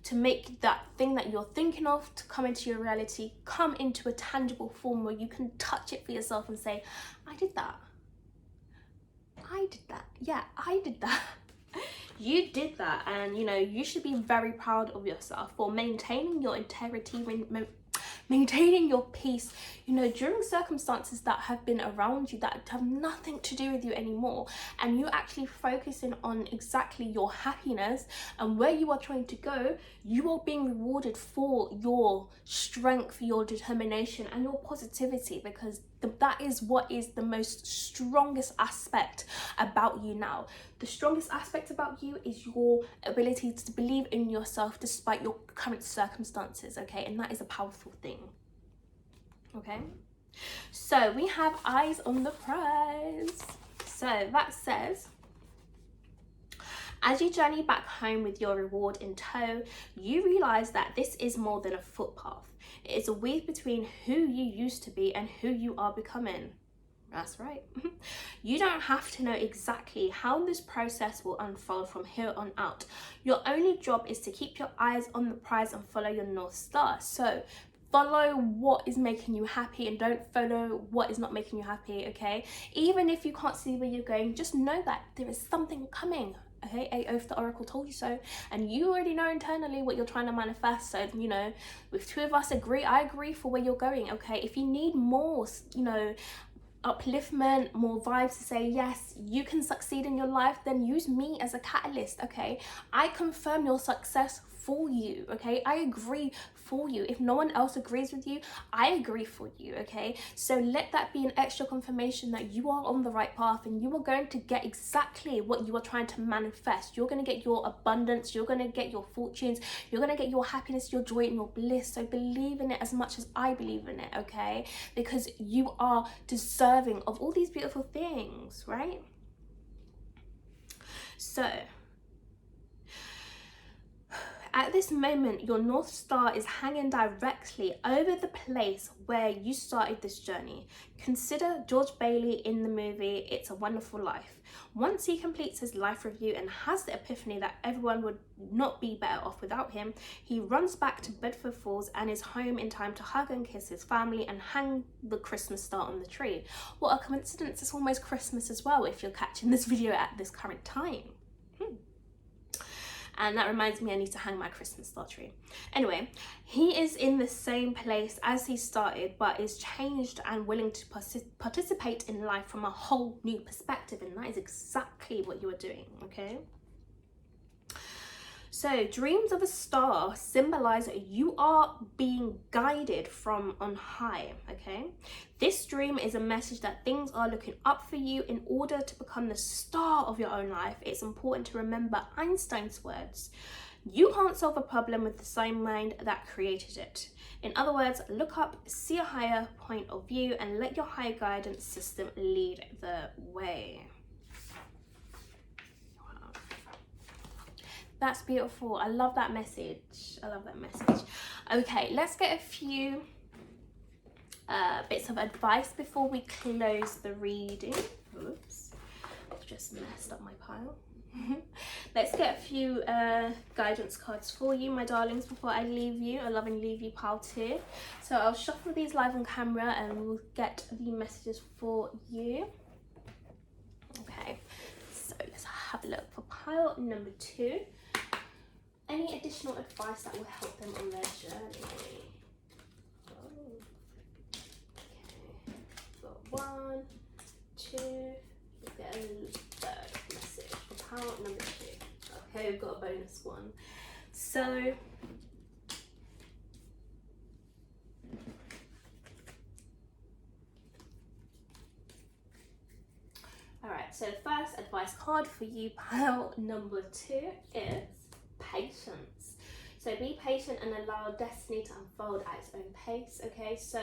to make that thing that you're thinking of to come into your reality, come into a tangible form where you can touch it for yourself and say, I did that. I did that. Yeah, I did that. You did that, and you know, you should be very proud of yourself for maintaining your integrity, maintaining your peace, you know, during circumstances that have been around you that have nothing to do with you anymore, and you actually focusing on exactly your happiness and where you are trying to go. You are being rewarded for your strength, your determination, and your positivity, because that is what is the most strongest aspect about you now. The strongest aspect about you is your ability to believe in yourself despite your current circumstances, okay? And that is a powerful thing, okay? So we have Eyes on the Prize. So that says, as you journey back home with your reward in tow, you realize that this is more than a footpath. It is a weave between who you used to be and who you are becoming. That's right. You don't have to know exactly how this process will unfold from here on out. Your only job is to keep your eyes on the prize and follow your North Star. So follow what is making you happy and don't follow what is not making you happy, okay? Even if you can't see where you're going, just know that there is something coming. Okay, Aoth the Oracle told you so, and you already know internally what you're trying to manifest. So, you know, if two of us agree, I agree for where you're going, okay? If you need more, you know, upliftment, more vibes to say yes, you can succeed in your life, then use me as a catalyst, okay? I confirm your success for you, okay? I agree for you. If no one else agrees with you, I agree for you, okay? So let that be an extra confirmation that you are on the right path and you are going to get exactly what you are trying to manifest. You're going to get your abundance, you're going to get your fortunes, you're going to get your happiness, your joy, and your bliss. So believe in it as much as I believe in it, okay? Because you are deserving of all these beautiful things, right? So at this moment, your North Star is hanging directly over the place where you started this journey. Consider George Bailey in the movie It's a Wonderful Life. Once he completes his life review and has the epiphany that everyone would not be better off without him, he runs back to Bedford Falls and is home in time to hug and kiss his family and hang the Christmas star on the tree. What a coincidence, it's almost Christmas as well if you're catching this video at this current time. And that reminds me, I need to hang my Christmas star tree. Anyway, he is in the same place as he started, but is changed and willing to participate in life from a whole new perspective. And that is exactly what you are doing, okay? So dreams of a star symbolize that you are being guided from on high, okay? This dream is a message that things are looking up for you. In order to become the star of your own life, it's important to remember Einstein's words. You can't solve a problem with the same mind that created it. In other words, look up, see a higher point of view, and let your higher guidance system lead the way. Wow. That's beautiful. I love that message. I love that message. Okay, let's get a few bits of advice before we close the reading. Oops, I've just messed up my pile. Let's get a few guidance cards for you, my darlings, before I leave you. A loving leave you pile too. So I'll shuffle these live on camera and we'll get the messages for you. Okay, so let's have a look for pile number 2. Any additional advice that will help them on their journey? Oh. Okay, got 1, 2, we'll get a third message. Pile number 2. Okay, we've got a bonus one. So alright, so the first advice card for you, pile number 2, is patience. So be patient and allow destiny to unfold at its own pace, okay? So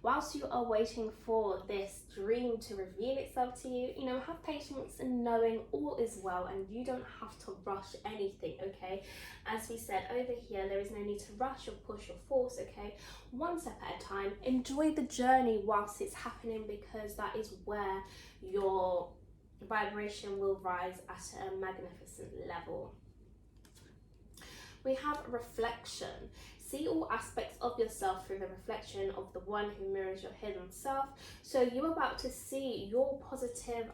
whilst you are waiting for this dream to reveal itself to you, you know, have patience in knowing all is well and you don't have to rush anything, okay? As we said over here, there is no need to rush or push or force, okay? One step at a time. Enjoy the journey whilst it's happening, because that is where your vibration will rise at a magnificent level. We have reflection. See all aspects of yourself through the reflection of the one who mirrors your hidden self. So you're about to see your positive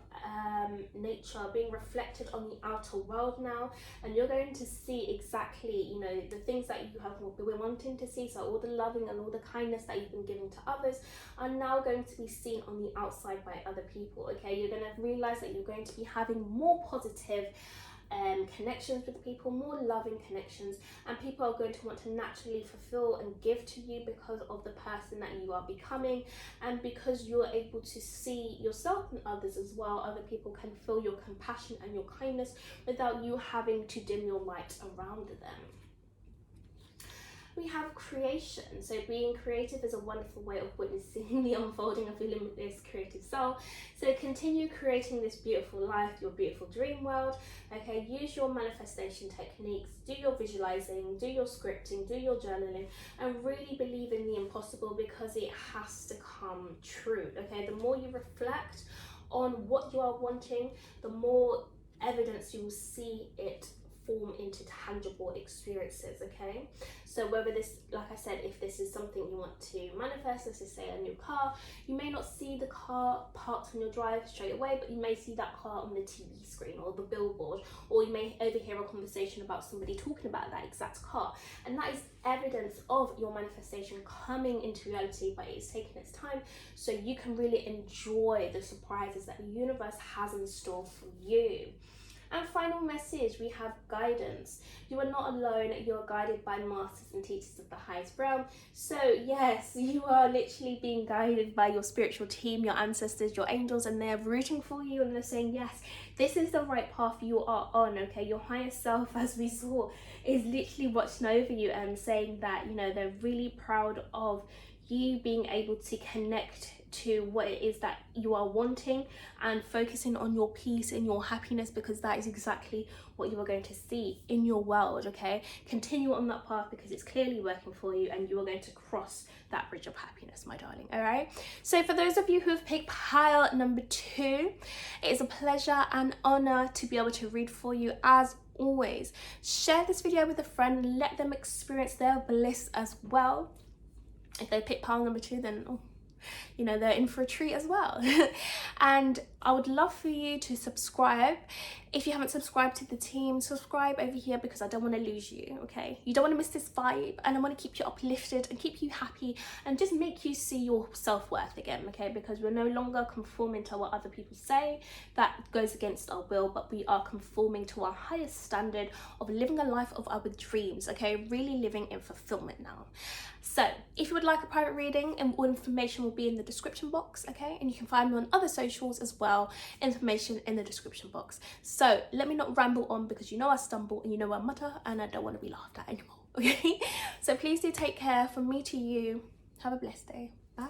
nature being reflected on the outer world now, and you're going to see exactly, you know, the things that you have been wanting to see. So all the loving and all the kindness that you've been giving to others are now going to be seen on the outside by other people, okay? You're going to realize that you're going to be having more positive connections with people, more loving connections, and people are going to want to naturally fulfill and give to you because of the person that you are becoming, and because you're able to see yourself and others as well. Other people can feel your compassion and your kindness without you having to dim your light around them. We have creation. So being creative is a wonderful way of witnessing the unfolding of your limitless creative soul. So continue creating this beautiful life, your beautiful dream world. Okay, use your manifestation techniques, do your visualizing, do your scripting, do your journaling, and really believe in the impossible, because it has to come true. Okay, the more you reflect on what you are wanting, the more evidence you will see it form into tangible experiences, okay? So whether this, like I said, if this is something you want to manifest, let's just say a new car, you may not see the car parked on your drive straight away, but you may see that car on the TV screen or the billboard, or you may overhear a conversation about somebody talking about that exact car, and that is evidence of your manifestation coming into reality, but it's taking its time, so you can really enjoy the surprises that the universe has in store for you. And final message, we have guidance. You are not alone, you are guided by masters and teachers of the highest realm. So yes, you are literally being guided by your spiritual team, your ancestors, your angels, and they're rooting for you, and they're saying, yes, this is the right path you are on, okay? Your higher self, as we saw, is literally watching over you and saying that, you know, they're really proud of you being able to connect to what it is that you are wanting and focusing on your peace and your happiness, because that is exactly what you are going to see in your world, okay? Continue on that path because it's clearly working for you, and you are going to cross that bridge of happiness, my darling. All right, so for those of you who have picked pile number 2, it is a pleasure and honor to be able to read for you. As always, share this video with a friend and let them experience their bliss as well. If they pick pile number 2, then you know, they're in for a treat as well. And I would love for you to subscribe. If you haven't subscribed to the team, subscribe over here because I don't want to lose you, okay? You don't want to miss this vibe, and I want to keep you uplifted and keep you happy and just make you see your self-worth again, okay? Because we're no longer conforming to what other people say. That goes against our will, but we are conforming to our highest standard of living a life of our dreams, okay? Really living in fulfillment now. So if you would like a private reading, and all information will be in the description box, okay? And you can find me on other socials as well, information in the description box. So let me not ramble on because you know I stumble and you know I mutter and I don't want to be laughed at anymore, okay? So please do take care. From me to you, have a blessed day. Bye.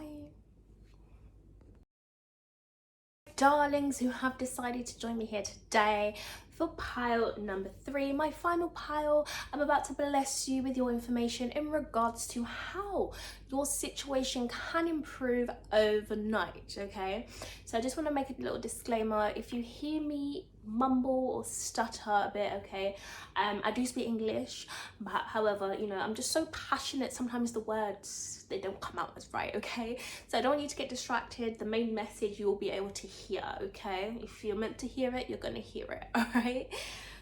Darlings who have decided to join me here today for pile number 3, my final pile. I'm about to bless you with your information in regards to how your situation can improve overnight, okay? So I just want to make a little disclaimer. If you hear me mumble or stutter a bit, okay, I do speak English, but however, you know, I'm just so passionate, sometimes the words, they don't come out as right, okay? So I don't want you to get distracted. The main message you will be able to hear, okay? If you're meant to hear it, you're gonna hear it, all right?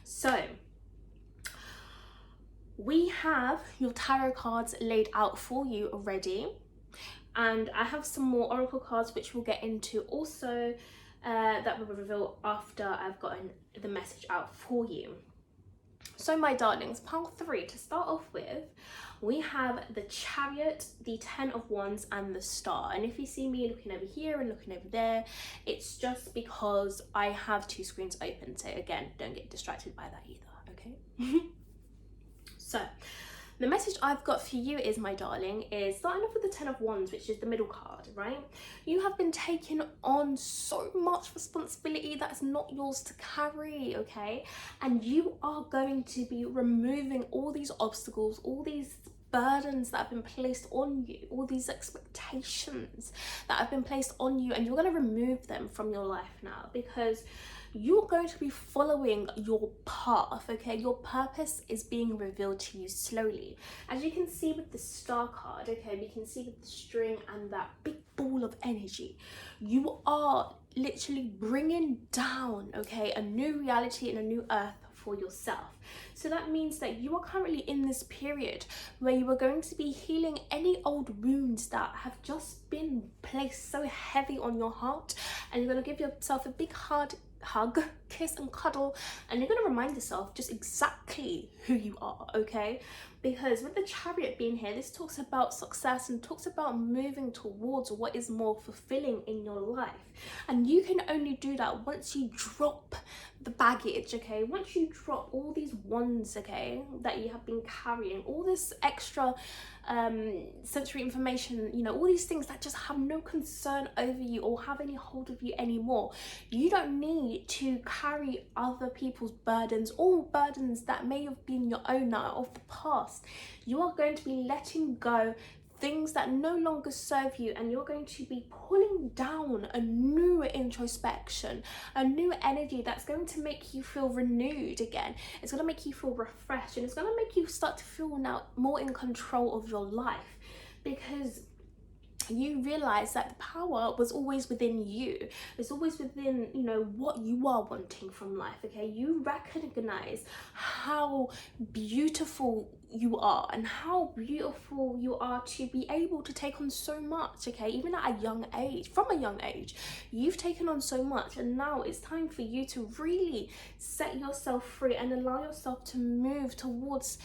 So we have your tarot cards laid out for you already, and I have some more oracle cards which we'll get into also, that will reveal after I've gotten the message out for you. So my darlings, pile 3, to start off with, we have the Chariot, the 10 of Wands, and the Star. And if you see me looking over here and looking over there, it's just because I have 2 screens open. So again, don't get distracted by that either, okay? So the message I've got for you is, my darling, is starting off with the 10 of Wands, which is the middle card, right? You have been taking on so much responsibility that's not yours to carry, okay? And you are going to be removing all these obstacles, all these burdens that have been placed on you, all these expectations that have been placed on you, and you're going to remove them from your life now, because you're going to be following your path, okay? Your purpose is being revealed to you slowly. As you can see with the Star card, okay, we can see with the string and that big ball of energy, you are literally bringing down, okay, a new reality and a new earth for yourself. So that means that you are currently in this period where you are going to be healing any old wounds that have just been placed so heavy on your heart, and you're going to give yourself a big hug, kiss and cuddle, and you're going to remind yourself just exactly who you are, okay? Because with the Chariot being here, this talks about success and talks about moving towards what is more fulfilling in your life. And you can only do that once you drop the baggage, okay? Once you drop all these wands, okay, that you have been carrying, all this extra sensory information, you know, all these things that just have no concern over you or have any hold of you anymore. You don't need to carry other people's burdens or burdens that may have been your own of the past. You are going to be letting go things that no longer serve you, and you're going to be pulling down a new introspection, a new energy that's going to make you feel renewed again. It's going to make you feel refreshed, and it's going to make you start to feel now more in control of your life, because you realize that the power was always within you. It's always within, you know, what you are wanting from life, okay? You recognize how beautiful you are and how beautiful you are to be able to take on so much, okay? Even at a young age, from a young age, you've taken on so much, and now it's time for you to really set yourself free and allow yourself to move towards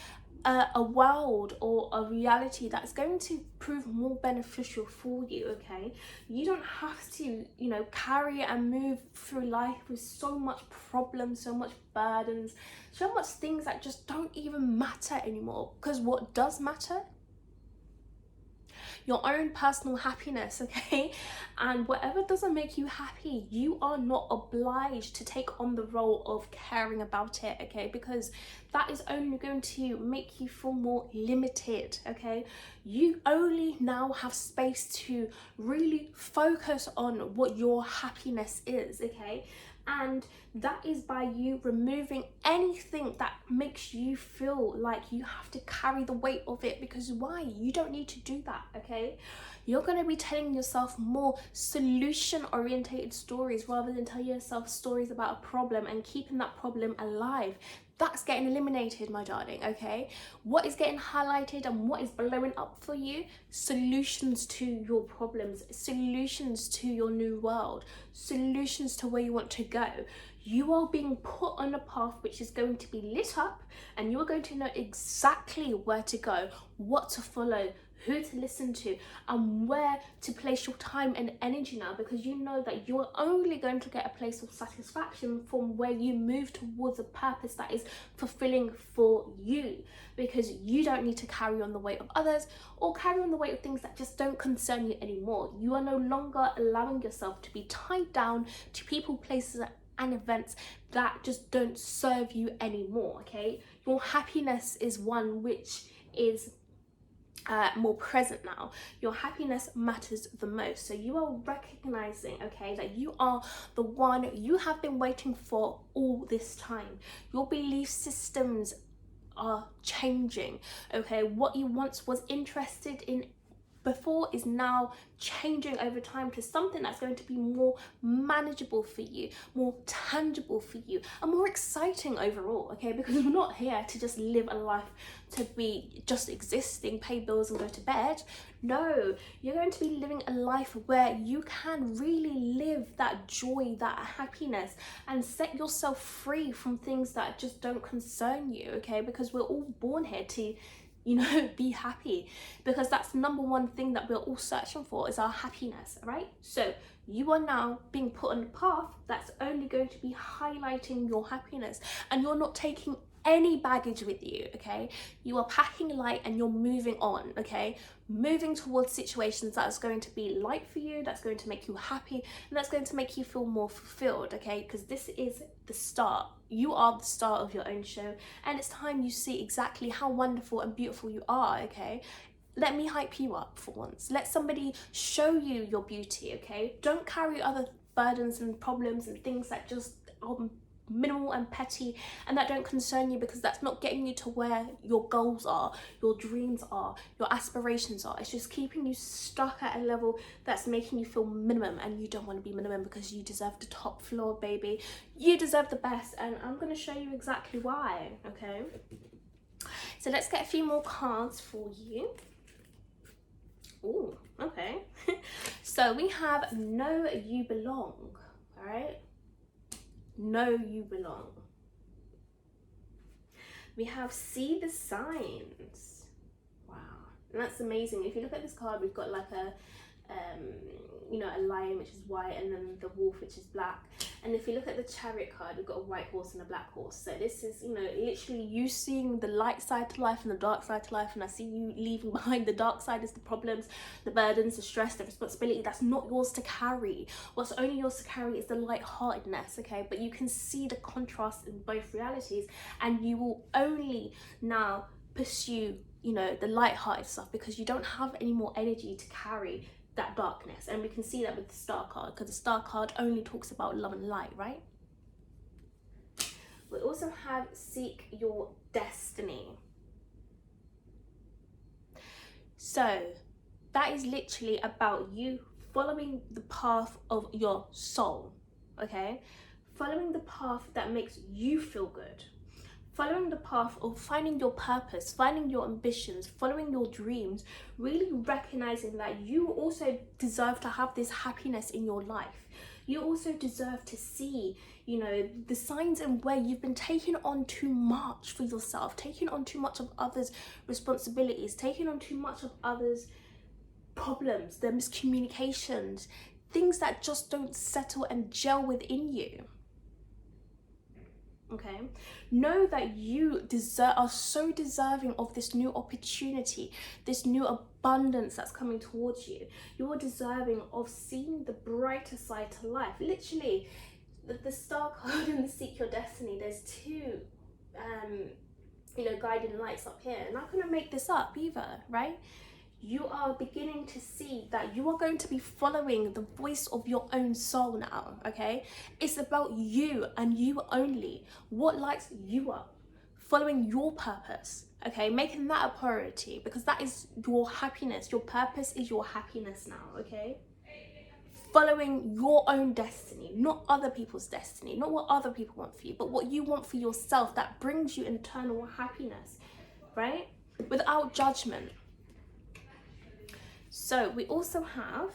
a world or a reality that's going to prove more beneficial for you, okay? You don't have to, you know, carry and move through life with so much problems, so much burdens, so much things that just don't even matter anymore. Because what does matter? Your own personal happiness, okay? And whatever doesn't make you happy, you are not obliged to take on the role of caring about it, okay? Because that is only going to make you feel more limited, okay? You only now have space to really focus on what your happiness is, okay? And that is by you removing anything that makes you feel like you have to carry the weight of it, because why? You don't need to do that, okay? You're going to be telling yourself more solution orientated stories rather than telling yourself stories about a problem and keeping that problem alive. That's getting eliminated, my darling, okay? What is getting highlighted and what is blowing up for you? Solutions to your problems, solutions to your new world, solutions to where you want to go. You are being put on a path which is going to be lit up, and you are going to know exactly where to go, what to follow, who to listen to, and where to place your time and energy now, because you know that you're only going to get a place of satisfaction from where you move towards a purpose that is fulfilling for you, because you don't need to carry on the weight of others or carry on the weight of things that just don't concern you anymore. You are no longer allowing yourself to be tied down to people, places, and events that just don't serve you anymore, okay? Your happiness is one which is more present now. Your happiness matters the most. So you are recognizing, okay, that you are the one you have been waiting for all this time. Your belief systems are changing, okay? What you once was interested in before is now changing over time to something that's going to be more manageable for you, more tangible for you, and more exciting overall, okay? Because we're not here to just live a life to be just existing, pay bills and go to bed. No, you're going to be living a life where you can really live that joy, that happiness, and set yourself free from things that just don't concern you, okay? Because we're all born here to, you know, be happy, because that's the number one thing that we're all searching for, is our happiness, right? So you are now being put on a path that's only going to be highlighting your happiness, and you're not taking any baggage with you, okay? You are packing light and you're moving on, okay? Moving towards situations that is going to be light for you, that's going to make you happy, and that's going to make you feel more fulfilled, okay? Because this is the start. You are the star of your own show, and it's time you see exactly how wonderful and beautiful you are, okay? Let me hype you up for once. Let somebody show you your beauty, okay? Don't carry other burdens and problems and things that just are minimal and petty and that don't concern you, because that's not getting you to where your goals are, your dreams are, your aspirations are. It's just keeping you stuck at a level that's making you feel minimum, and you don't want to be minimum, because you deserve the top floor, baby. You deserve the best, and I'm going to show you exactly why, okay? So let's get a few more cards for you. Oh, okay. So we have Know You Belong, all right? Know you belong. We have See the Signs. Wow, and that's amazing. If you look at this card, we've got like a a lion which is white, and then the wolf which is black. And if you look at the Chariot card, we've got a white horse and a black horse. So this is, literally you seeing the light side to life and the dark side to life. And I see you leaving behind the dark side is the problems, the burdens, the stress, the responsibility. That's not yours to carry. What's only yours to carry is the lightheartedness, okay? But you can see the contrast in both realities, and you will only now pursue, the lighthearted stuff, because you don't have any more energy to carry that darkness. And we can see that with the Star card, because the Star card only talks about love and light, right? We also have Seek Your Destiny. So that is literally about you following the path of your soul, okay? Following the path that makes you feel good. Following the path of finding your purpose, finding your ambitions, following your dreams, really recognizing that you also deserve to have this happiness in your life. You also deserve to see, the signs and where you've been taking on too much for yourself, taking on too much of others' responsibilities, taking on too much of others' problems, their miscommunications, things that just don't settle and gel within you. Okay, know that you are so deserving of this new opportunity, this new abundance that's coming towards you. You are deserving of seeing the brighter side to life. Literally, the Star card and the Seek Your Destiny, there's two guiding lights up here, and I'm not gonna make this up either, right? you are beginning to see that you are going to be following the voice of your own soul now, okay? It's about you and you only. What lights you up? Following your purpose, okay? Making that a priority, because that is your happiness. Your purpose is your happiness now, okay? Following your own destiny, not other people's destiny, not what other people want for you, but what you want for yourself that brings you internal happiness, right? Without judgment. So we also have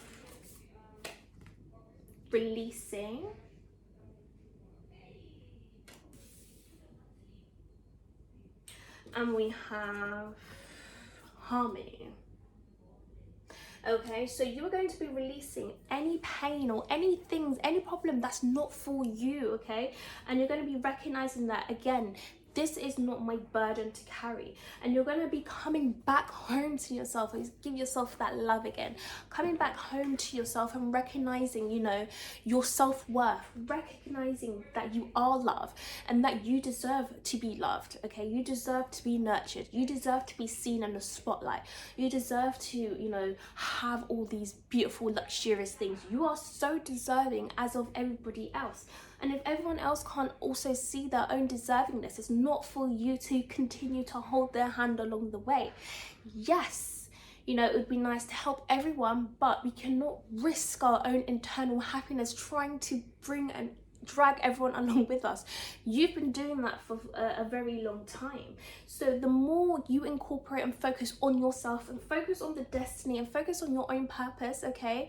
releasing, and we have harmony. Okay, so you are going to be releasing any pain or any things, any problem that's not for you, okay? And you're going to be recognizing that, again, this is not my burden to carry. And you're going to be coming back home to yourself. Give yourself that love again. Coming back home to yourself and recognizing, you know, your self-worth. Recognizing that you are loved and that you deserve to be loved, okay? You deserve to be nurtured. You deserve to be seen in the spotlight. You deserve to, you know, have all these beautiful, luxurious things. You are so deserving as of everybody else. And if everyone else can't also see their own deservingness, it's not for you to continue to hold their hand along the way. Yes, you know, it would be nice to help everyone, but we cannot risk our own internal happiness trying to bring and drag everyone along with us. You've been doing that for a very long time. So the more you incorporate and focus on yourself and focus on the destiny and focus on your own purpose, okay,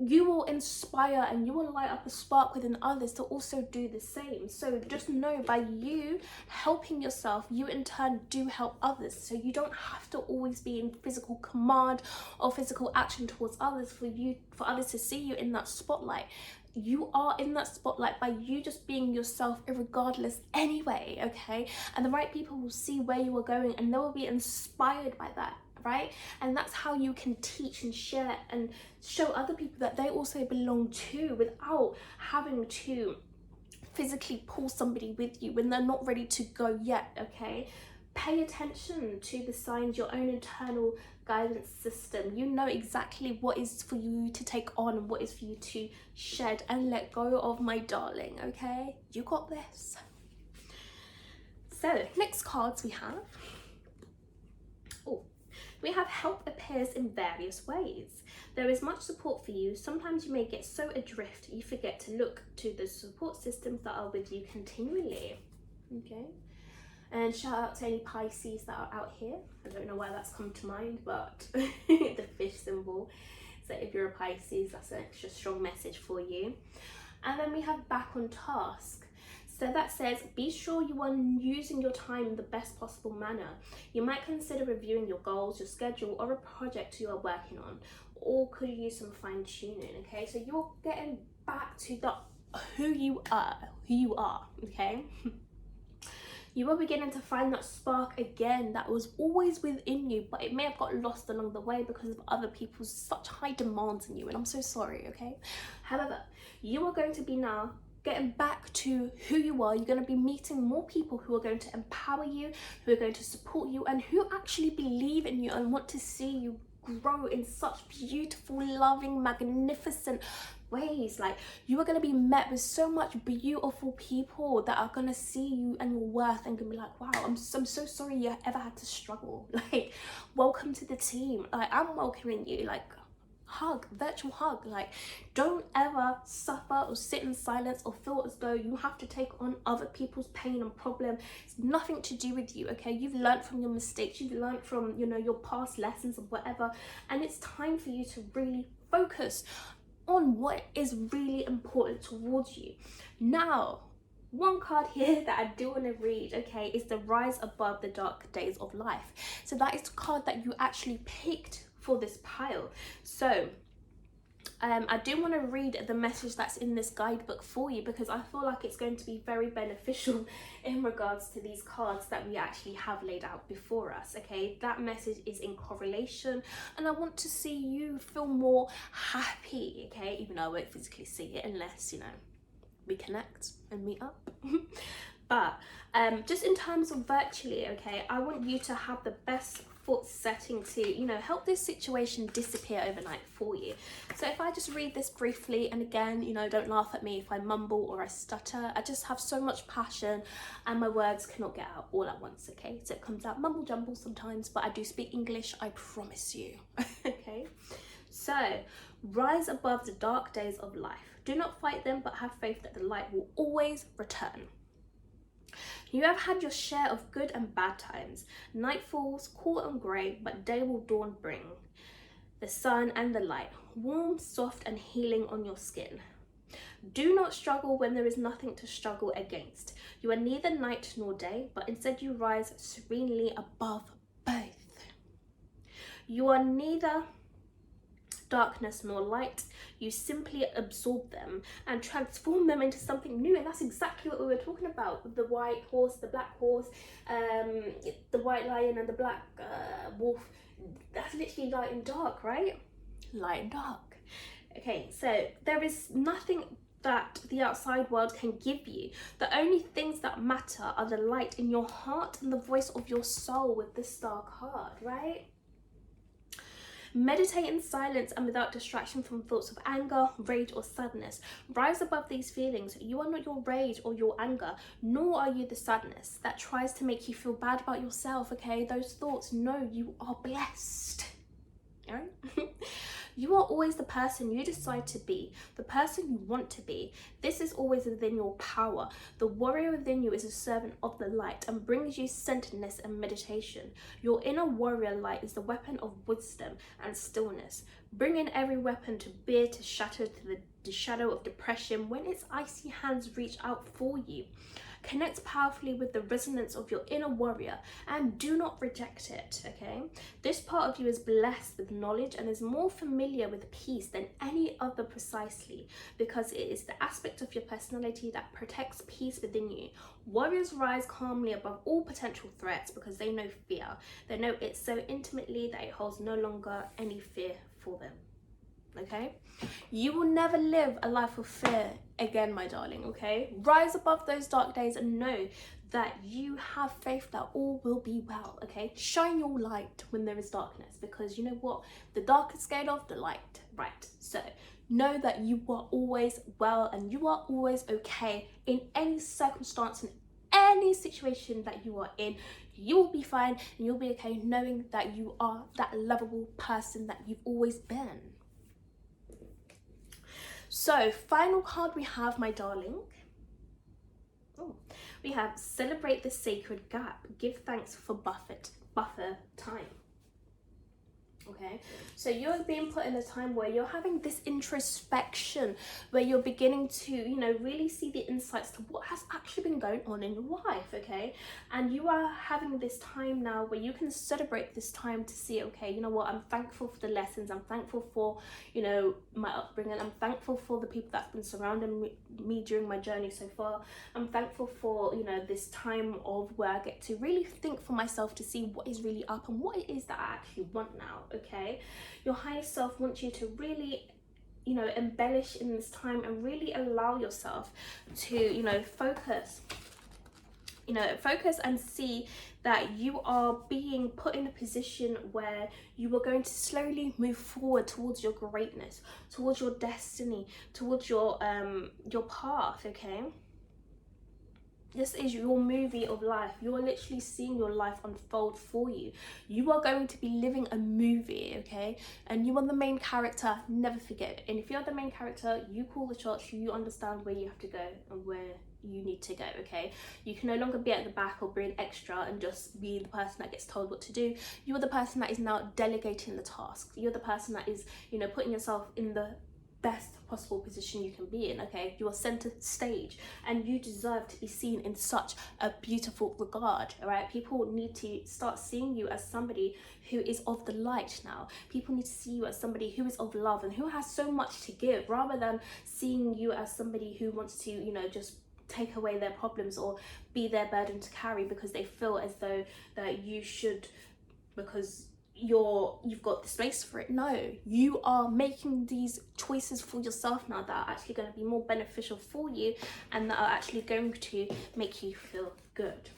you will inspire and you will light up a spark within others to also do the same. So just know, by you helping yourself, you in turn do help others. So you don't have to always be in physical command or physical action towards others for others to see you in that spotlight. You are in that spotlight by you just being yourself irregardless anyway, okay? And the right people will see where you are going and they will be inspired by that, right? And that's how you can teach and share and show other people that they also belong too, without having to physically pull somebody with you when they're not ready to go yet, okay? Pay attention to the signs, your own internal guidance system. You know exactly what is for you to take on and what is for you to shed and let go of, my darling, okay? You got this. So next cards we have, we have help appears in various ways. There is much support for you. Sometimes you may get so adrift you forget to look to the support systems that are with you continually, okay? And shout out to any Pisces that are out here. I don't know why that's come to mind, but the fish symbol. So if you're a Pisces, that's an extra strong message for you. And then we have back on task. So that says, be sure you are using your time in the best possible manner. You might consider reviewing your goals, your schedule, or a project you are working on, or could use some fine tuning, okay? So you're getting back to who you are, okay? You are beginning to find that spark again that was always within you, but it may have got lost along the way because of other people's such high demands on you, and I'm so sorry, okay? However, you are going to be now getting back to who you are. You're going to be meeting more people who are going to empower you, who are going to support you, and who actually believe in you and want to see you grow in such beautiful, loving, magnificent ways. Like, you are going to be met with so much beautiful people that are going to see you and your worth and going to be like, wow, I'm so sorry you ever had to struggle. Like, welcome to the team. Like, I'm welcoming you. Like, hug, virtual hug. Like, don't ever suffer or sit in silence or feel as though you have to take on other people's pain and problem. It's nothing to do with you, okay? You've learned from your mistakes, you've learned from, you know, your past lessons or whatever, and it's time for you to really focus on what is really important towards you. Now, one card here that I do want to read, okay, is the Rise Above the Dark Days of Life. So that is the card that you actually picked for this pile. So I do want to read the message that's in this guidebook for you, because I feel like it's going to be very beneficial in regards to these cards that we actually have laid out before us, okay? That message is in correlation, and I want to see you feel more happy, okay? Even though I won't physically see it unless, you know, we connect and meet up. But just in terms of virtually, okay, I want you to have the best default setting to, you know, help this situation disappear overnight for you. So if I just read this briefly, and again, you know, don't laugh at me if I mumble or I stutter. I just have so much passion and my words cannot get out all at once, okay? So it comes out mumble jumble sometimes, but I do speak English, I promise you. Okay? So, rise above the dark days of life. Do not fight them, but have faith that the light will always return. You have had your share of good and bad times. Night falls, cool and grey, but day will dawn bring. The sun and the light, warm, soft and healing on your skin. Do not struggle when there is nothing to struggle against. You are neither night nor day, but instead you rise serenely above both. You are neither darkness nor light. You simply absorb them and transform them into something new, and that's exactly what we were talking about with the white horse, the black horse, the white lion and the black wolf. That's literally light and dark, right? Light and dark. Okay, so there is nothing that the outside world can give you. The only things that matter are the light in your heart and the voice of your soul with this dark heart, right? Meditate in silence and without distraction from thoughts of anger, rage or sadness. Rise above these feelings. You are not your rage or your anger, nor are you the sadness that tries to make you feel bad about yourself, okay? Those thoughts, no, you are blessed. Right? You are always the person you decide to be, the person you want to be. This is always within your power. The warrior within you is a servant of the light and brings you centeredness and meditation. Your inner warrior light is the weapon of wisdom and stillness. Bring in every weapon to bear to shatter to the shadow of depression when its icy hands reach out for you. Connect powerfully with the resonance of your inner warrior and do not reject it, okay? This part of you is blessed with knowledge and is more familiar with peace than any other precisely because it is the aspect of your personality that protects peace within you. Warriors rise calmly above all potential threats because they know fear. They know it so intimately that it holds no longer any fear for them. Okay, you will never live a life of fear again, my darling. Okay, rise above those dark days and know that you have faith that all will be well. Okay, shine your light when there is darkness, because you know what, the dark is scared of the light, right? So know that you are always well and you are always okay in any circumstance and any situation that you are in. You will be fine and you'll be okay, knowing that you are that lovable person that you've always been. So, final card we have, my darling. We have celebrate the sacred gap. Give thanks for buffer time. Okay, so you're being put in a time where you're having this introspection, where you're beginning to, you know, really see the insights to what has actually been going on in your life, okay? And you are having this time now where you can celebrate this time to see, okay, you know what, I'm thankful for the lessons, I'm thankful for, you know, my upbringing, I'm thankful for the people that's been surrounding me during my journey so far. I'm thankful for, you know, this time of where I get to really think for myself to see what is really up and what it is that I actually want now. Okay, your higher self wants you to really, you know, embellish in this time and really allow yourself to, you know, focus and see that you are being put in a position where you are going to slowly move forward towards your greatness, towards your destiny, towards your path. Okay, this is your movie of life. You are literally seeing your life unfold for you. You are going to be living a movie, okay? And you are the main character, never forget it. And if you're the main character, you call the shots, you understand where you have to go and where you need to go, okay? You can no longer be at the back or be an extra and just be the person that gets told what to do. You are the person that is now delegating the tasks. You're the person that is, you know, putting yourself in the best possible position you can be in, okay? You are center stage and you deserve to be seen in such a beautiful regard, all right? People need to start seeing you as somebody who is of the light now. People need to see you as somebody who is of love and who has so much to give, rather than seeing you as somebody who wants to, you know, just take away their problems or be their burden to carry because they feel as though that you should, because you've got the space for it. No, you are making these choices for yourself now that are actually going to be more beneficial for you and that are actually going to make you feel good.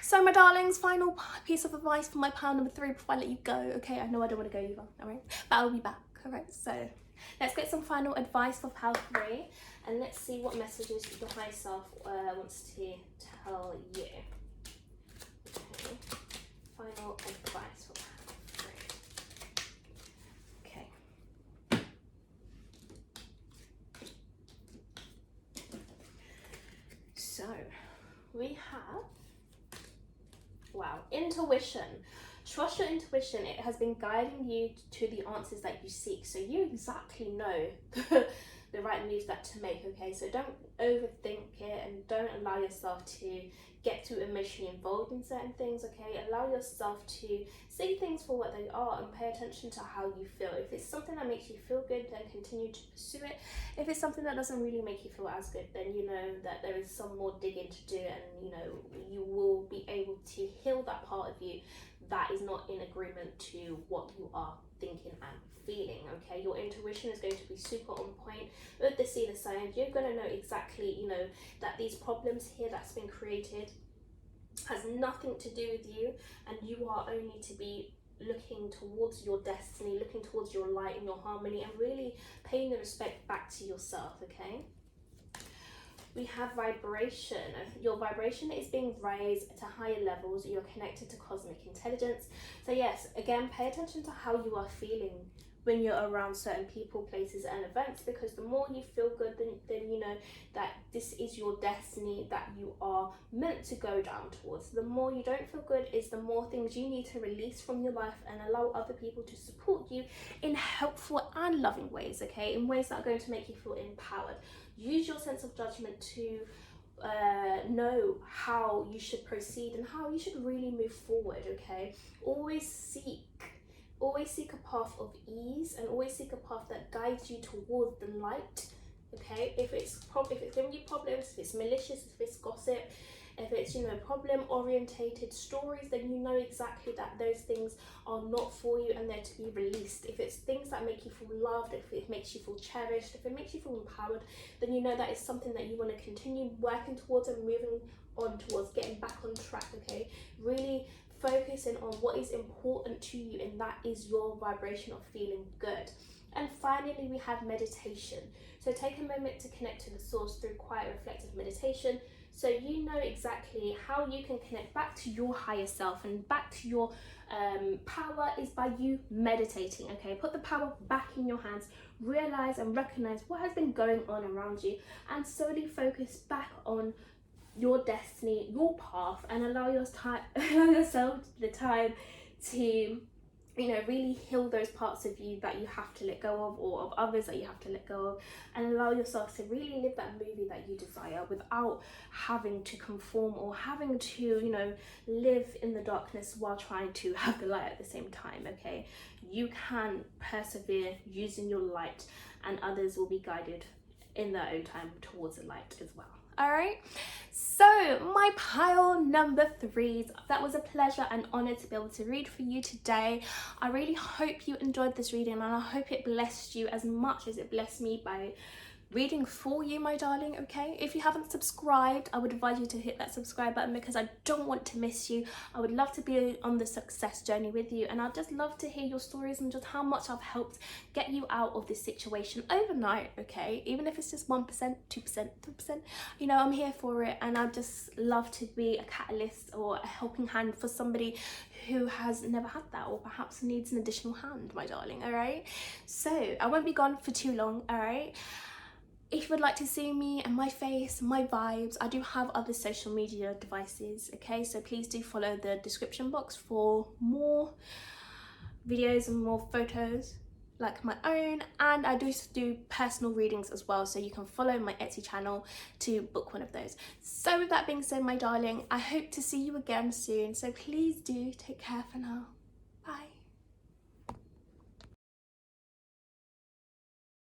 So my darlings, final piece of advice for my pile number 3 before I let you go. Okay, I know I don't want to go either, all right, but I'll be back. All right, so let's get some final advice for pile 3, and let's see what messages your higher self wants to tell you. Okay, final advice for pile 3. Okay. So we have, wow, intuition. Trust your intuition. It has been guiding you to the answers that you seek. So you exactly know the right moves that to make, okay? So don't overthink it and don't allow yourself to get too emotionally involved in certain things, okay? Allow yourself to see things for what they are and pay attention to how you feel. If it's something that makes you feel good, then continue to pursue it. If it's something that doesn't really make you feel as good, then you know that there is some more digging to do, and you know you will be able to heal that part of you that is not in agreement to what you are thinking and feeling, okay? Your intuition is going to be super on point with the sealer sign. You're going to know exactly, you know, that these problems here that's been created has nothing to do with you, and you are only to be looking towards your destiny, looking towards your light and your harmony, and really paying the respect back to yourself, okay? We have vibration. Your vibration is being raised to higher levels. You're connected to cosmic intelligence. So yes, again, pay attention to how you are feeling when you're around certain people, places and events, because the more you feel good, then you know that this is your destiny that you are meant to go down towards. The more you don't feel good is the more things you need to release from your life and allow other people to support you in helpful and loving ways, okay? In ways that are going to make you feel empowered. Use your sense of judgment to know how you should proceed and how you should really move forward, okay? Always seek a path of ease, and always seek a path that guides you towards the light, okay? If it's giving you problems, if it's malicious, if it's gossip, if it's, you know, problem orientated stories, then you know exactly that those things are not for you and they're to be released. If it's things that make you feel loved, if it makes you feel cherished, if it makes you feel empowered, then you know that it's something that you want to continue working towards and moving on towards, getting back on track, okay? Really focusing on what is important to you, and that is your vibration of feeling good. And finally, we have meditation. So take a moment to connect to the source through quiet reflective meditation, so you know exactly how you can connect back to your higher self and back to your power is by you meditating, okay? Put the power back in your hands, realize and recognize what has been going on around you, and solely focus back on your destiny, your path, and allow yourself the time to, you know, really heal those parts of you that you have to let go of, or of others that you have to let go of, and allow yourself to really live that movie that you desire without having to conform or having to, you know, live in the darkness while trying to have the light at the same time, okay? You can persevere using your light, and others will be guided in their own time towards the light as well. All right, so my pile number 3s, that was a pleasure and honor to be able to read for you today. I really hope you enjoyed this reading, and I hope it blessed you as much as it blessed me by reading for you, my darling, okay? If you haven't subscribed, I would advise you to hit that subscribe button, because I don't want to miss you. I would love to be on the success journey with you, and I'd just love to hear your stories and just how much I've helped get you out of this situation overnight, okay? Even if it's just 1%, 2%, 3%, you know, I'm here for it, and I'd just love to be a catalyst or a helping hand for somebody who has never had that, or perhaps needs an additional hand, my darling, all right? So I won't be gone for too long, all right? If you would like to see me and my face, my vibes, I do have other social media devices, okay? So please do follow the description box for more videos and more photos like my own, and I do personal readings as well, so you can follow my Etsy channel to book one of those. So with that being said, my darling, I hope to see you again soon, so please do take care for now.